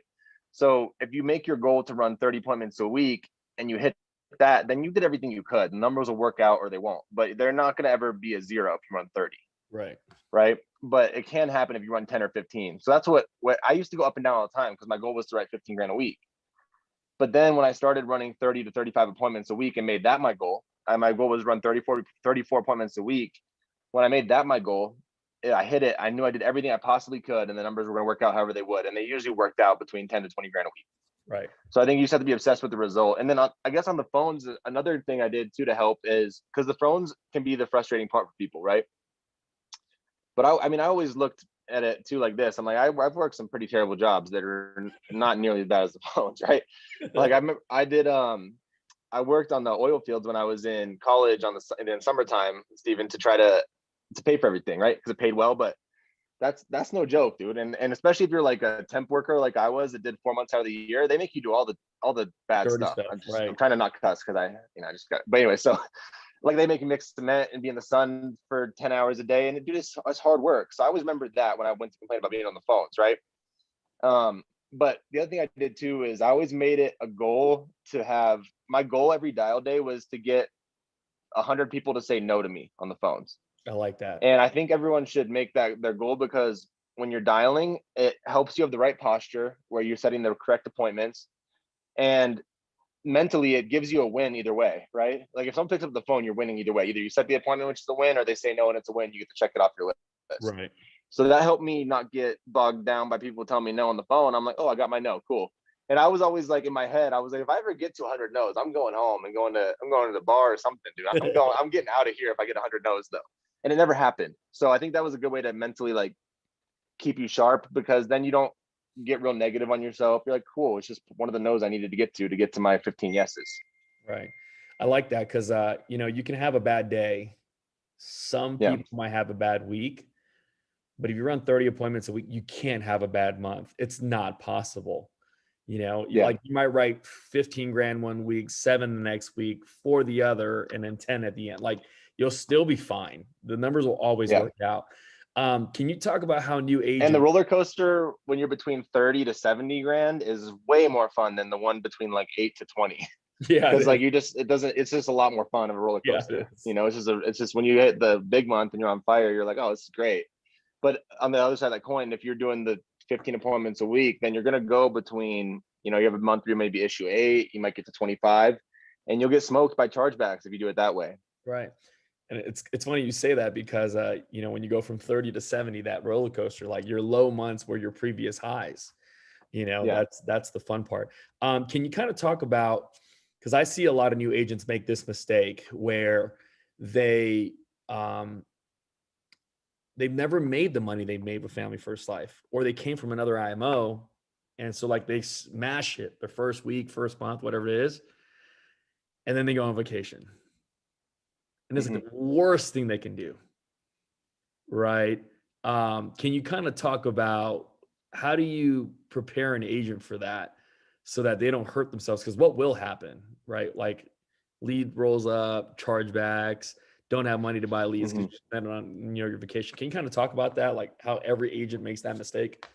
So if you make your goal to run 30 appointments a week and you hit that, then you did everything you could. The numbers will work out or they won't, but they're not going to ever be a 0 if you run 30. Right. Right. But it can happen if you run 10 or 15. So that's what I used to go up and down all the time because my goal was to write 15 grand a week. But then when I started running 30 to 35 appointments a week and made that my goal, my goal was run 34 appointments a week. When I made that my goal, I hit it. I knew I did everything I possibly could, and the numbers were going to work out however they would. And they usually worked out between 10 to 20 grand a week. Right. So I think you just have to be obsessed with the result. And then I guess on the phones, another thing I did too to help is because the phones can be the frustrating part for people, right? But I mean, I always looked at it too like this. I'm like, I've worked some pretty terrible jobs that are not nearly as bad as the phones, right? Like I remember I worked on the oil fields when I was in college in summertime, Stephen, to try to pay for everything, right? Because it paid well, but that's no joke, dude. And especially if you're like a temp worker like I was that did 4 months out of the year, they make you do all the bad Dirty stuff. stuff. Right. I'm trying to not cuss because I just got. But anyway, so like they make you mix cement and be in the sun for 10 hours a day, and it's hard work. So I always remembered that when I went to complain about being on the phones, right? But the other thing I did too is I always made it a goal to have my goal every dial day was to get 100 people to say no to me on the phones. I like that. And I think everyone should make that their goal because when you're dialing, it helps you have the right posture where you're setting the correct appointments. And mentally, it gives you a win either way, right? Like if someone picks up the phone, you're winning either way. Either you set the appointment, which is a win, or they say no and it's a win. You get to check it off your list. Right. So that helped me not get bogged down by people telling me no on the phone. I'm like, oh, I got my no, cool. And I was always like in my head, I was like, if I ever get to 100 no's, I'm going home and I'm going to the bar or something, dude. I'm getting out of here if I get 100 no's though. And it never happened. So I think that was a good way to mentally like keep you sharp because then you don't get real negative on yourself. You're like, cool, it's just one of the no's I needed to get to my 15 yeses. Right. I like that because you can have a bad day. Some Yeah. people might have a bad week, but if you run 30 appointments a week, you can't have a bad month. It's not possible. Yeah. Like you might write 15 grand one week, 7 the next week, 4 the other, and then 10 at the end. Like you'll still be fine. The numbers will always work out. Can you talk about how new agents and the roller coaster when you're between 30 to 70 grand is way more fun than the one between like 8 to 20. Yeah, because like it's just a lot more fun of a roller coaster. It's just when you hit the big month and you're on fire, you're like, oh, this is great. But on the other side of that coin, if you're doing the 15 appointments a week, then you're going to go between, you have a month where you maybe issue 8, you might get to 25, and you'll get smoked by chargebacks if you do it that way. Right. And it's funny you say that because, when you go from 30 to 70, that roller coaster, like your low months were your previous highs, that's the fun part. Can you kind of talk about, because I see a lot of new agents make this mistake where they've never made the money they made with Family First Life, or they came from another IMO And so like they smash it the first week, first month, whatever it is. And then they go on vacation. And it's like the worst thing they can do. Right. Can you kind of talk about how do you prepare an agent for that so that they don't hurt themselves? Because what will happen, right? Like lead rolls up, chargebacks, don't have money to buy leads because you spend it on your vacation. Can you kind of talk about that? Like how every agent makes that mistake?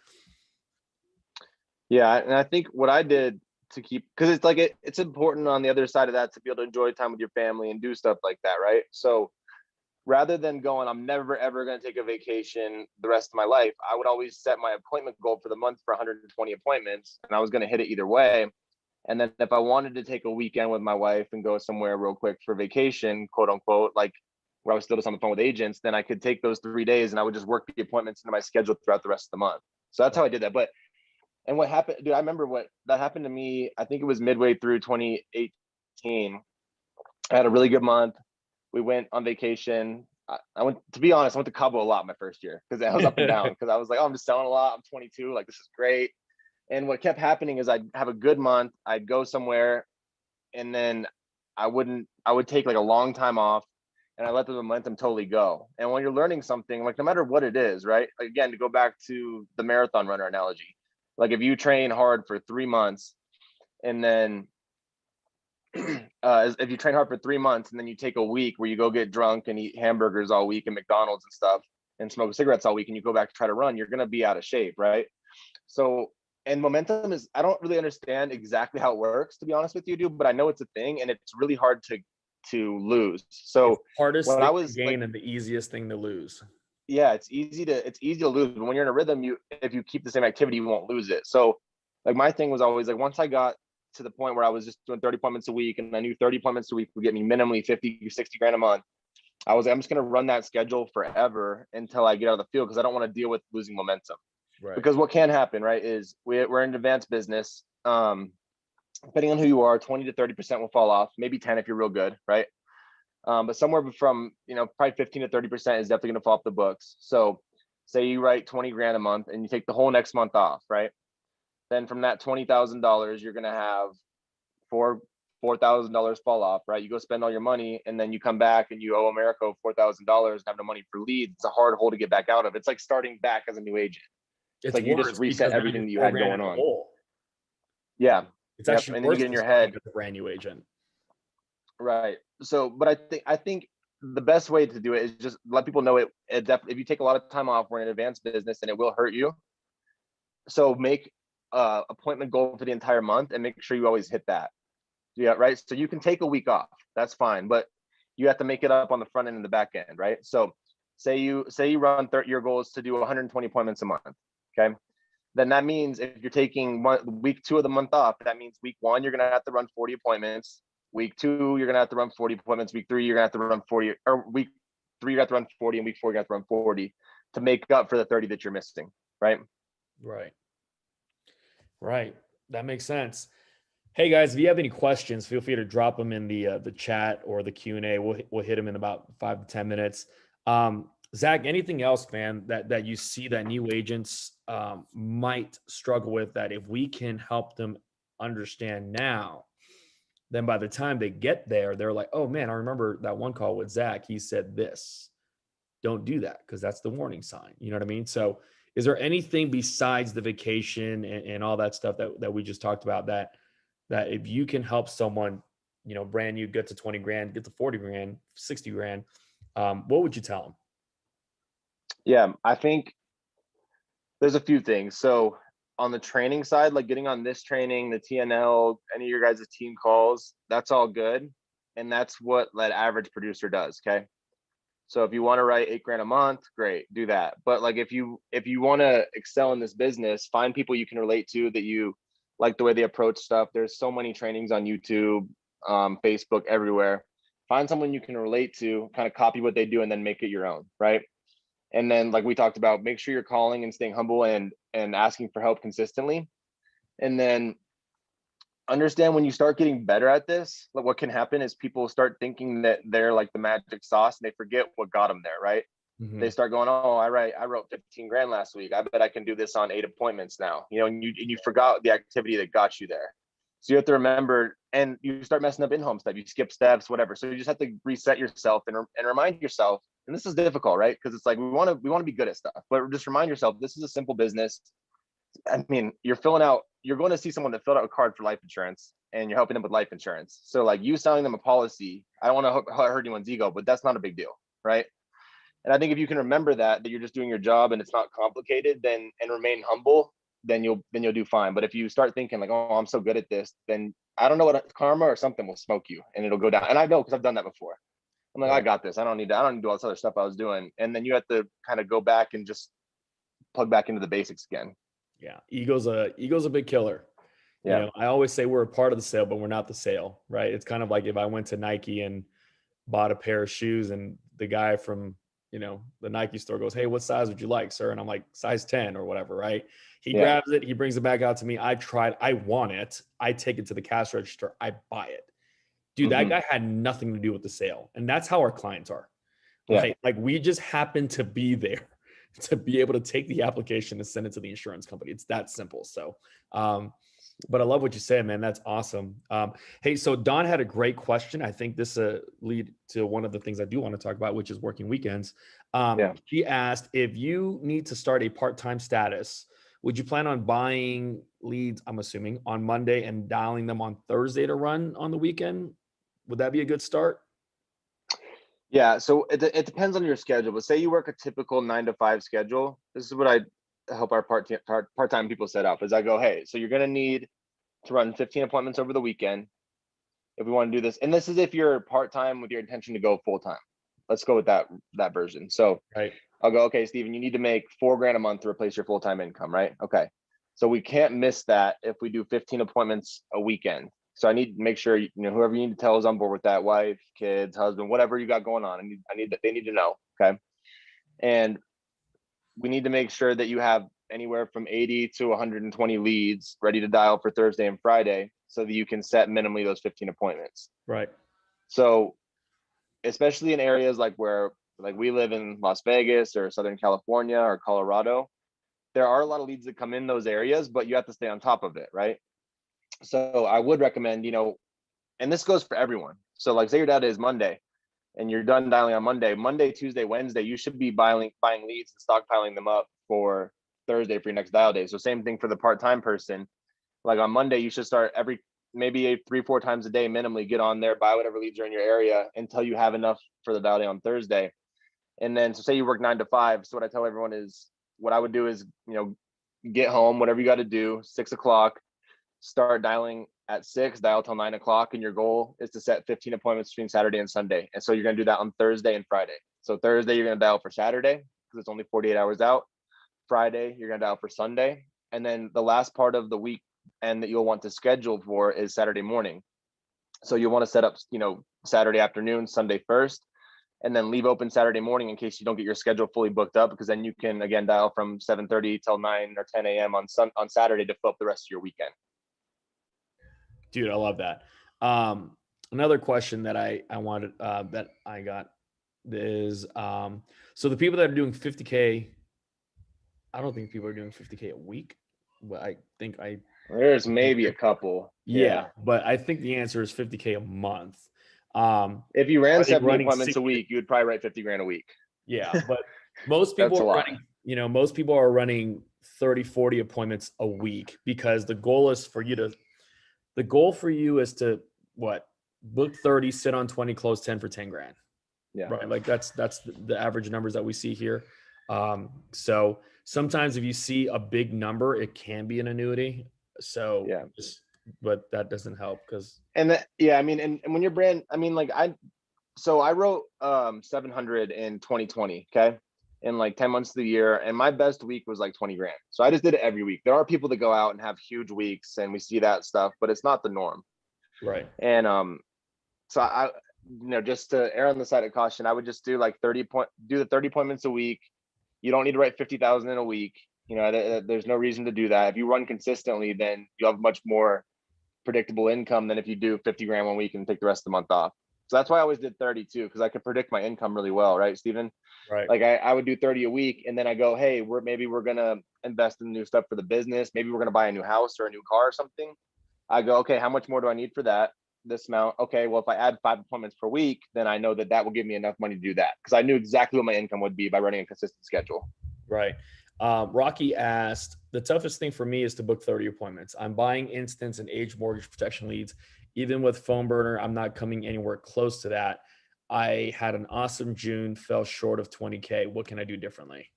Yeah, and I think what I did to keep, because it's like it's important on the other side of that to be able to enjoy time with your family and do stuff like that, right? So rather than going, I'm never ever going to take a vacation the rest of my life, I would always set my appointment goal for the month for 120 appointments, and I was going to hit it either way. And then if I wanted to take a weekend with my wife and go somewhere real quick for vacation, quote unquote, like where I was still just on the phone with agents, then I could take those 3 days and I would just work the appointments into my schedule throughout the rest of the month. So that's how I did that. But and what happened, dude, I remember what that happened to me. I think it was midway through 2018. I had a really good month. We went on vacation. I went, to be honest, I went to Cabo a lot my first year because I was up and down because I was like, oh, I'm just selling a lot. I'm 22. Like, this is great. And what kept happening is I'd have a good month. I'd go somewhere and then I would take like a long time off and I let the momentum totally go. And when you're learning something, like no matter what it is, right? Again, to go back to the marathon runner analogy, like if you train hard for 3 months and then if you train hard for 3 months and then you take a week where you go get drunk and eat hamburgers all week and McDonald's and stuff and smoke cigarettes all week and you go back to try to run, you're going to be out of shape, right? So, and momentum is, I don't really understand exactly how it works, to be honest with you, dude, but I know it's a thing and it's really hard to lose. So It's the hardest when thing I to was gain like, and the easiest thing to lose. yeah, it's easy to lose, but when you're in a rhythm, if you keep the same activity, you won't lose it. So like my thing was always like, once I got to the point where I was just doing 30 appointments a week and I knew 30 appointments a week would get me minimally 50, 60 grand a month, I was like, I'm just going to run that schedule forever until I get out of the field because I don't want to deal with losing momentum. Right. Because what can happen, right, is we're in advanced business. Depending on who you are, 20 to 30% will fall off, maybe 10 if you're real good, right? But somewhere from, probably 15 to 30% is definitely going to fall off the books. So say you write 20 grand a month and you take the whole next month off, right? Then from that $20,000, you're going to have $4,000 fall off, right? You go spend all your money and then you come back and you owe America $4,000 and have no money for leads. It's a hard hole to get back out of. It's like starting back as a new agent. It's like you just worse reset because now everything you're that you had 4 grand in going the on. hole. Yeah. It's Yep. actually And then you worse get in than your starting head. as a brand new agent. Right. So, but I think the best way to do it is just let people know it definitely, if you take a lot of time off, we're in advanced business and it will hurt you. So make appointment goal for the entire month and make sure you always hit that. Yeah. Right. So you can take a week off. That's fine. But you have to make it up on the front end and the back end. Right. So say you run your goal is to do 120 appointments a month. Okay. Then that means if you're taking week 2 of the month off, that means week 1, you're going to have to run 40 appointments. Week 2, you're going to have to run 40 appointments. Week 3, you're going to have to run 40, or week 3, you have to run 40, and week 4, you have to run 40 to make up for the 30 that you're missing. Right. Right. Right. That makes sense. Hey guys, if you have any questions, feel free to drop them in the chat or the Q&A. We'll hit them in about 5 to 10 minutes. Zach, anything else, man, that you see that new agents might struggle with, that if we can help them understand now, then by the time they get there, they're like, oh man, I remember that one call with Zach. He said this. Don't do that because that's the warning sign. You know what I mean? So is there anything besides the vacation and all that stuff that we just talked about that if you can help someone, brand new, get to 20 grand, get to 40 grand, 60 grand, what would you tell them? Yeah, I think there's a few things. So on the training side, like getting on this training, the TNL, any of your guys' team calls, that's all good. And that's what that average producer does. Okay. So if you want to write 8 grand a month, great, do that. But like if you want to excel in this business, find people you can relate to, that you like the way they approach stuff. There's so many trainings on YouTube, Facebook, everywhere. Find someone you can relate to, kind of copy what they do and then make it your own, right? And then like we talked about, make sure you're calling and staying humble and asking for help consistently. And then understand when you start getting better at this, like what can happen is people start thinking that they're like the magic sauce and they forget what got them there, right? They start going, oh, I wrote 15 grand last week. I bet I can do this on 8 appointments now. And you forgot the activity that got you there. So you have to remember, and you start messing up in-home stuff. You skip steps, whatever. So you just have to reset yourself and remind yourself. And this is difficult, right? Because it's like we want to be good at stuff, but just remind yourself this is a simple business. I mean, you're going to see someone that filled out a card for life insurance, and you're helping them with life insurance. So like you selling them a policy, I don't want to hurt anyone's ego, but that's not a big deal, right? And I think if you can remember that you're just doing your job and it's not complicated, then and remain humble, then you'll do fine. But if you start thinking like, oh, I'm so good at this, then I don't know what karma or something will smoke you and it'll go down. And I know because I've done that before. I'm like, I got this. I don't need to do all this other stuff I was doing. And then you have to kind of go back and just plug back into the basics again. Yeah. Ego's a big killer. Yeah. You know, I always say we're a part of the sale, but we're not the sale, right? It's kind of like if I went to Nike and bought a pair of shoes and the guy from, the Nike store goes, hey, what size would you like, sir? And I'm like, size 10 or whatever, right? He grabs it. He brings it back out to me. I want it. I take it to the cash register. I buy it. Dude, that guy had nothing to do with the sale. And that's how our clients are, right? Like we just happen to be there to be able to take the application and send it to the insurance company. It's that simple. So, but I love what you said, man. That's awesome. Hey, so Don had a great question. I think this lead to one of the things I do want to talk about, which is working weekends. She asked, if you need to start a part-time status, would you plan on buying leads, I'm assuming, on Monday and dialing them on Thursday to run on the weekend? Would that be a good start? Yeah, so it depends on your schedule, but say you work a typical 9 to 5 schedule. This is what I help our part-time people set up is I go, hey, so you're going to need to run 15 appointments over the weekend if we want to do this. And this is if you're part-time with your intention to go full-time. Let's go with that version. So I'll go, okay, Steven, you need to make $4,000 a month to replace your full-time income, right? Okay. So we can't miss that if we do 15 appointments a weekend. So I need to make sure, whoever you need to tell is on board with that, wife, kids, husband, whatever you got going on. They need to know. Okay. And we need to make sure that you have anywhere from 80 to 120 leads ready to dial for Thursday and Friday so that you can set minimally those 15 appointments. Right. So especially in areas like we live in Las Vegas or Southern California or Colorado, there are a lot of leads that come in those areas, but you have to stay on top of it. Right. So I would recommend, and this goes for everyone. So like say your data is Monday and you're done dialing on Monday, Tuesday, Wednesday, you should be buying leads and stockpiling them up for Thursday for your next dial day. So same thing for the part-time person. Like on Monday, you should start maybe 3-4 times a day minimally, get on there, buy whatever leads are in your area until you have enough for the dial day on Thursday. And then, so say you work 9 to 5. So what I tell everyone is what I would do is, get home, whatever you got to do, 6 o'clock, start dialing at 6, dial till 9 o'clock. And your goal is to set 15 appointments between Saturday and Sunday. And so you're going to do that on Thursday and Friday. So Thursday, you're going to dial for Saturday because it's only 48 hours out. Friday, you're going to dial for Sunday. And then the last part of the week and that you'll want to schedule for is Saturday morning. So you'll want to set up, Saturday afternoon, Sunday first, and then leave open Saturday morning in case you don't get your schedule fully booked up, because then you can again dial from 7:30 till 9 or 10 a.m. on Saturday to fill up the rest of your weekend. Dude, I love that. Another question that I wanted that I got is so the people that are doing 50K, I don't think people are doing 50K a week, but I think there's maybe a couple. Yeah, but I think the answer is 50K a month. If you ran 70 appointments a week, you would probably write 50 grand a week. Yeah, but most people are running, most people are running 30, 40 appointments a week because the goal is for you to what? Book 30, sit on 20, close 10 for 10 grand. Yeah. Right. Like that's the average numbers that we see here. So sometimes if you see a big number, it can be an annuity. So yeah, but that doesn't help because. And when your brand, I wrote 700 in 2020. Okay. In like 10 months of the year. And my best week was like 20 grand. So I just did it every week. There are people that go out and have huge weeks and we see that stuff, but it's not the norm. Right. And, so I, just to err on the side of caution, I would just do like 30 appointments a week. You don't need to write 50,000 in a week. There's no reason to do that. If you run consistently, then you'll have much more predictable income than if you do 50 grand one week and take the rest of the month off. So that's why I always did 32, because I could predict my income really well, right, Steven? Right. Like I would do 30 a week, and then I go, hey, maybe we're gonna invest in new stuff for the business. Maybe we're gonna buy a new house or a new car or something. I go, okay, how much more do I need for that? This amount. Okay, well, if I add 5 appointments per week, then I know that that will give me enough money to do that, because I knew exactly what my income would be by running a consistent schedule. Right. Rocky asked, the toughest thing for me is to book 30 appointments. I'm buying instance and age mortgage protection leads. Even with phone burner, I'm not coming anywhere close to that. I had an awesome June, fell short of 20K. What can I do differently?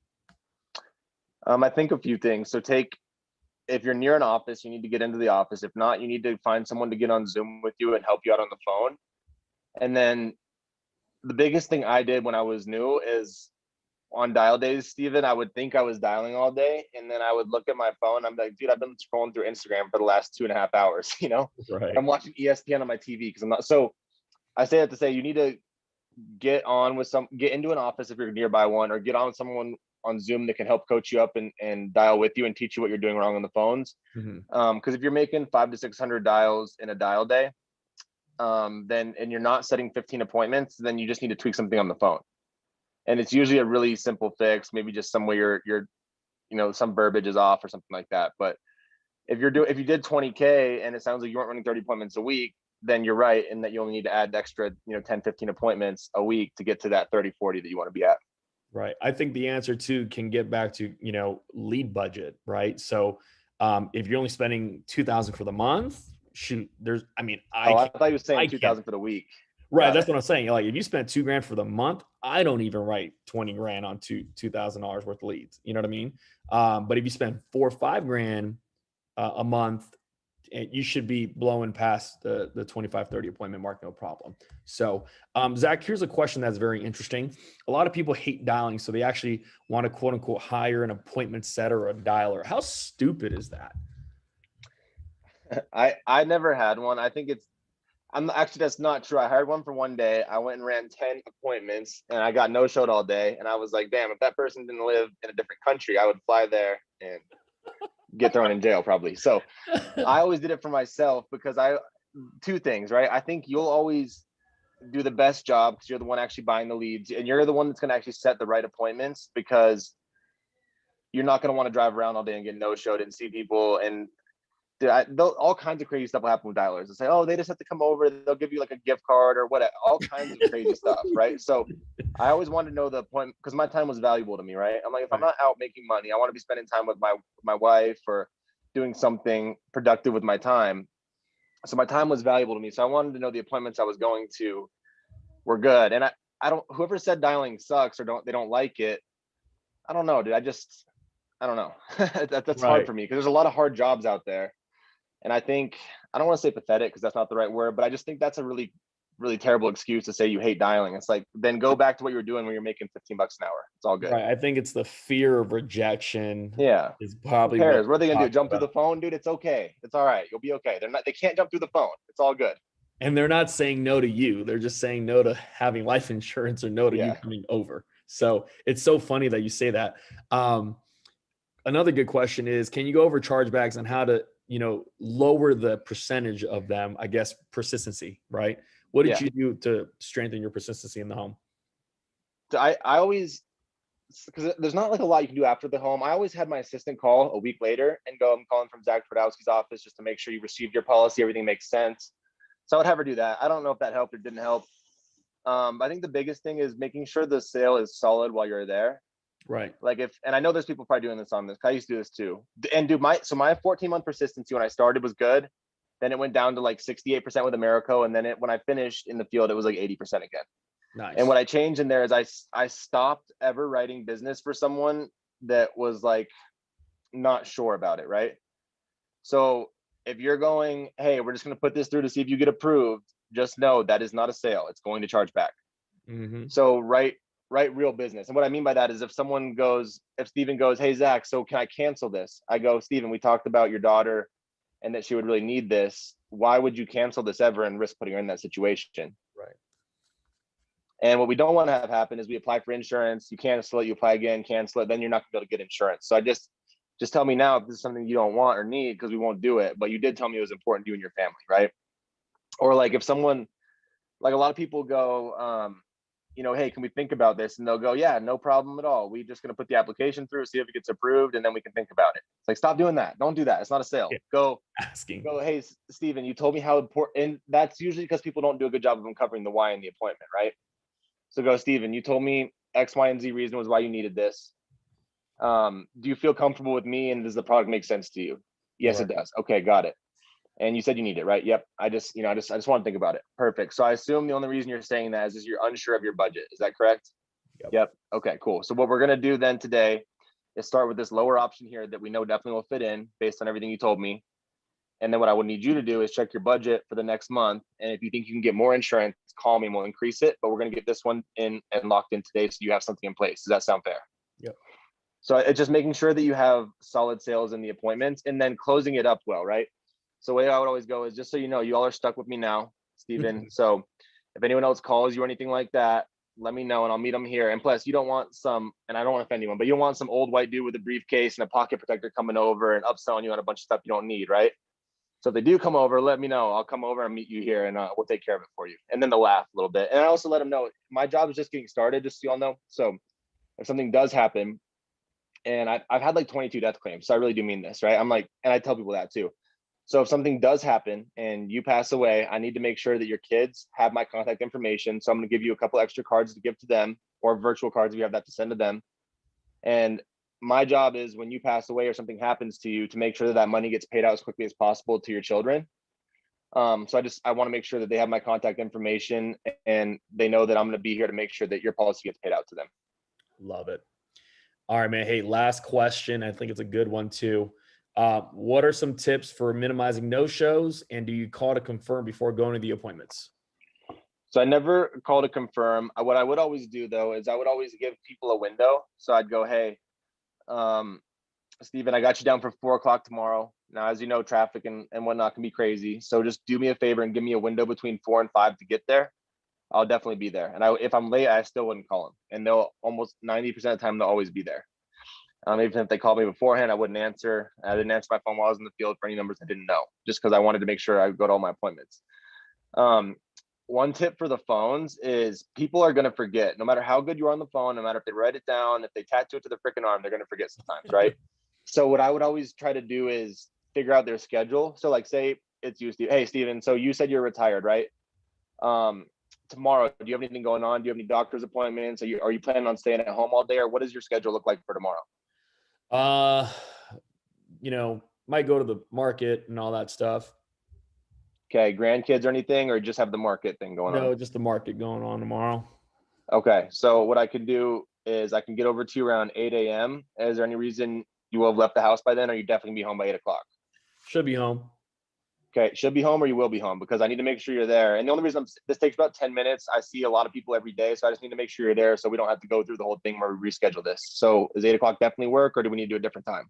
I think a few things. So if you're near an office, you need to get into the office. If not, you need to find someone to get on Zoom with you and help you out on the phone. And then the biggest thing I did when I was new is, on dial days, Steven, I would think I was dialing all day, and then I would look at my phone. I'm like, dude, I've been scrolling through Instagram for the last 2.5 hours, Right. I'm watching ESPN on my TV because I'm not. So I say that to say, you need to get into an office if you're nearby one, or get on with someone on Zoom that can help coach you up and dial with you and teach you what you're doing wrong on the phones. Because if you're making 500 to 600 dials in a dial day, then, and you're not setting 15 appointments, then you just need to tweak something on the phone. And it's usually a really simple fix, maybe just some way you're some verbiage is off or something like that. But if you did 20K and it sounds like you weren't running 30 appointments a week, then you're right in that you only need to add extra 10, 15 appointments a week to get to that 30, 40 that you want to be at. Right. I think the answer too can get back to, lead budget, right? So if you're only spending 2,000 for the month, shoot, I thought you were saying 2,000 for the week. Right. That's what I'm saying. Like if you spend $2,000 for the month, I don't even write 20 grand on $2,000 worth of leads. You know what I mean? But if you spend 4 or 5 grand a month, you should be blowing past the 25, 30 appointment mark, no problem. So Zach, here's a question that's very interesting. A lot of people hate dialing, so they actually want to quote unquote hire an appointment setter or a dialer. How stupid is that? I never had one. I think that's not true. I hired one for one day. I went and ran 10 appointments and I got no showed all day. And I was like, damn, if that person didn't live in a different country, I would fly there and get thrown in jail probably. So I always did it for myself, because two things, right? I think you'll always do the best job because you're the one actually buying the leads, and you're the one that's going to actually set the right appointments, because you're not going to want to drive around all day and get no showed and see people. And all kinds of crazy stuff will happen with dialers. They'll say, oh, they just have to come over. They'll give you like a gift card or whatever, all kinds of crazy stuff, right? So I always wanted to know the appointment, because my time was valuable to me, right? I'm like, if I'm not out making money, I want to be spending time with my wife or doing something productive with my time. So my time was valuable to me. So I wanted to know the appointments I was going to were good. And I don't, whoever said dialing sucks or they don't like it, I don't know, dude. I don't know. That's hard for me, because there's a lot of hard jobs out there. And I think, I don't want to say pathetic because that's not the right word, but I just think that's a really, really terrible excuse to say you hate dialing. It's like, then go back to what you were doing when you're making $15 an hour. It's all good. Right. I think it's the fear of rejection. Yeah. Is probably who cares? What are they gonna do? Jump about. through the phone, dude? It's okay. It's all right. You'll be okay. They can't jump through the phone. It's all good. And they're not saying no to you. They're just saying no to having life insurance or no to you coming over. So it's so funny that you say that. Another good question is, can you go over chargebacks and how to, lower the percentage of them, I guess, persistency, right? What did you do to strengthen your persistency in the home? I always, because there's not like a lot you can do after the home. I always had my assistant call a week later and go, I'm calling from Zach Twardowski's office just to make sure you received your policy, everything makes sense. So I would have her do that. I don't know if that helped or didn't help. I think the biggest thing is making sure the sale is solid while you're there. Right. Like and I know there's people probably doing this on this. I used to do this too. And dude, my 14-month persistency when I started was good. Then it went down to like 68% with Americo. And then when I finished in the field, it was like 80% again. Nice. And what I changed in there is I stopped ever writing business for someone that was like not sure about it, right? So if you're going, hey, we're just going to put this through to see if you get approved, just know that is not a sale. It's going to charge back. So write real business. And what I mean by that is if Steven goes, hey, Zach, so can I cancel this? I go, Steven, we talked about your daughter and that she would really need this. Why would you cancel this ever and risk putting her in that situation? Right. And what we don't want to have happen is we apply for insurance, you cancel it, you apply again, cancel it, then you're not gonna be able to get insurance. So I just tell me now if this is something you don't want or need, because we won't do it. But you did tell me it was important to you and your family, right? Or like if someone like a lot of people go, you know, hey, can we think about this? And they'll go, yeah, no problem at all. We're just going to put the application through, see if it gets approved, and then we can think about it. It's like, stop doing that. Don't do that. It's not a sale. Yeah, Go, asking. hey, Steven, you told me how important, and that's usually because people don't do a good job of uncovering the why in the appointment, right? So go, Steven, you told me X, Y, and Z reason was why you needed this. Do you feel comfortable with me, and does the product make sense to you? Yes, Right. it does. Okay, got it. And you said you need it, right? Yep. I just want to think about it. Perfect. So I assume the only reason you're saying that is you're unsure of your budget. Is that correct? Yep. Yep. Okay, cool. So what we're gonna do then today is start with this lower option here that we know definitely will fit in based on everything you told me. And then what I would need you to do is check your budget for the next month. And if you think you can get more insurance, call me and we'll increase it. But we're gonna get this one in and locked in today so you have something in place. Does that sound fair? Yep. So it's just making sure that you have solid sales in the appointments and then closing it up well, right? So the way I would always go is, just so you know, you all are stuck with me now, Steven. So if anyone else calls you or anything like that, let me know and I'll meet them here. And plus, you don't want some, and I don't want to offend anyone, but you don't want some old white dude with a briefcase and a pocket protector coming over and upselling you on a bunch of stuff you don't need, right? So if they do come over, let me know. I'll come over and meet you here and we'll take care of it for you. And then they'll laugh a little bit. And I also let them know my job is just getting started, just so y'all know. So if something does happen, and I've had like 22 death claims, so I really do mean this, right? I'm like, and I tell people that too. So if something does happen and you pass away, I need to make sure that your kids have my contact information. So I'm going to give you a couple extra cards to give to them, or virtual cards if you have that to send to them. And my job is, when you pass away or something happens to you, to make sure that that money gets paid out as quickly as possible to your children. So I want to make sure that they have my contact information and they know that I'm going to be here to make sure that your policy gets paid out to them. Love it. All right, man. Hey, last question. I think it's a good one too. What are some tips for minimizing no-shows, and do you call to confirm before going to the appointments? So I never call to confirm. What I would always do though is I would always give people a window. So I'd go, hey, Steven, I got you down for 4 o'clock tomorrow. Now, as you know, traffic and whatnot can be crazy. So just do me a favor and give me a window between 4 and 5 to get there. I'll definitely be there. And if I'm late, I still wouldn't call them. And they'll almost 90% of the time, they'll always be there. Even if they called me beforehand, I wouldn't answer. I didn't answer my phone while I was in the field for any numbers I didn't know, just because I wanted to make sure I go to all my appointments. One tip for the phones is, people are going to forget. No matter how good you are on the phone, no matter if they write it down, if they tattoo it to their freaking arm, they're going to forget sometimes, right? So what I would always try to do is figure out their schedule. So like, say it's you, Steve. Hey, Steven, so you said you're retired, right? Tomorrow, do you have anything going on? Do you have any doctor's appointments? Are you planning on staying at home all day, or what does your schedule look like for tomorrow? Might go to the market and all that stuff. Okay, grandkids or anything, or just have the market thing going on? No, just the market going on tomorrow. Okay, so what I can do is I can get over to you around 8 a.m. Is there any reason you will have left the house by then, or you definitely be home by 8 o'clock? Should be home. Okay, should be home or you will be home, because I need to make sure you're there. And the only reason this takes about 10 minutes, I see a lot of people every day, so I just need to make sure you're there so we don't have to go through the whole thing where we reschedule this. So is 8 o'clock definitely work, or do we need to do a different time?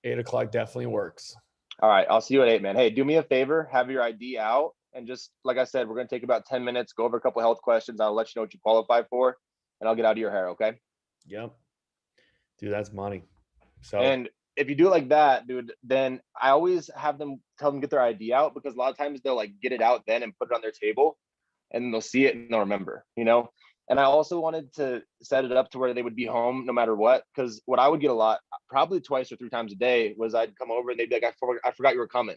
8 o'clock definitely works. All right, I'll see you at 8, man. Hey, do me a favor, have your ID out. And just like I said, we're going to take about 10 minutes, go over a couple health questions. I'll let you know what you qualify for, and I'll get out of your hair, okay? Yep. Dude, that's money. So, and if you do it like that, dude, then I always have them tell them get their ID out, because a lot of times they'll like get it out then and put it on their table, and they'll see it and they'll remember, you know? And I also wanted to set it up to where they would be home no matter what, because what I would get a lot, probably 2 or 3 times a day, was I'd come over and they'd be like, I forgot you were coming.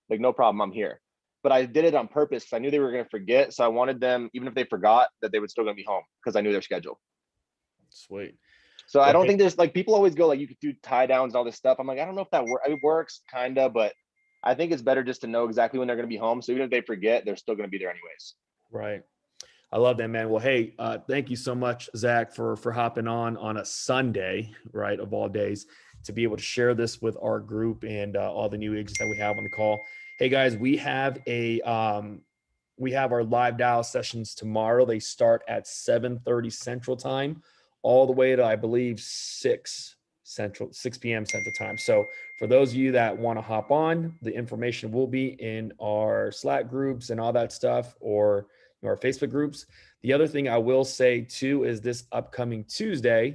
Like, no problem, I'm here. But I did it on purpose because I knew they were going to forget. So I wanted them, even if they forgot, that they would still going to be home, because I knew their schedule. sweet. So I don't think there's like, people always go like, you could do tie downs and all this stuff. I'm like, I don't know if that works, kind of, but I think it's better just to know exactly when they're going to be home. So even if they forget, they're still going to be there anyways. Right. I love that, man. Well, hey, thank you so much, Zach, for hopping on a Sunday, right, of all days, to be able to share this with our group and all the new agents that we have on the call. Hey guys, we have our live dial sessions tomorrow. They start at 7:30 Central Time, all the way to, I believe, 6 p.m. Central Time. So for those of you that want to hop on, the information will be in our Slack groups and all that stuff, or our Facebook groups. The other thing I will say too is, this upcoming Tuesday,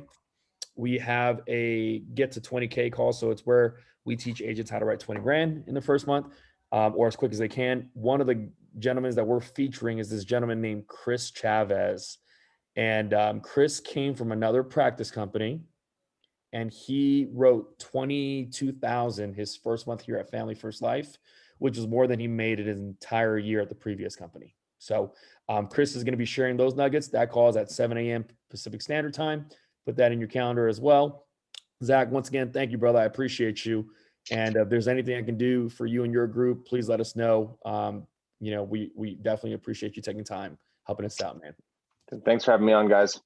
we have a get to 20K call. So it's where we teach agents how to write 20 grand in the first month. or as quick as they can. One of the gentlemen that we're featuring is this gentleman named Chris Chavez. And Chris came from another practice company, and he wrote 22,000 his first month here at Family First Life, which is more than he made in his entire year at the previous company. So Chris is going to be sharing those nuggets. That call is at 7 a.m. Pacific Standard Time. Put that in your calendar as well. Zach, once again, thank you, brother. I appreciate you. And if there's anything I can do for you and your group, please let us know. We definitely appreciate you taking time helping us out, man. Thanks for having me on, guys.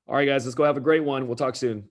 All right, guys, let's go have a great one. We'll talk soon.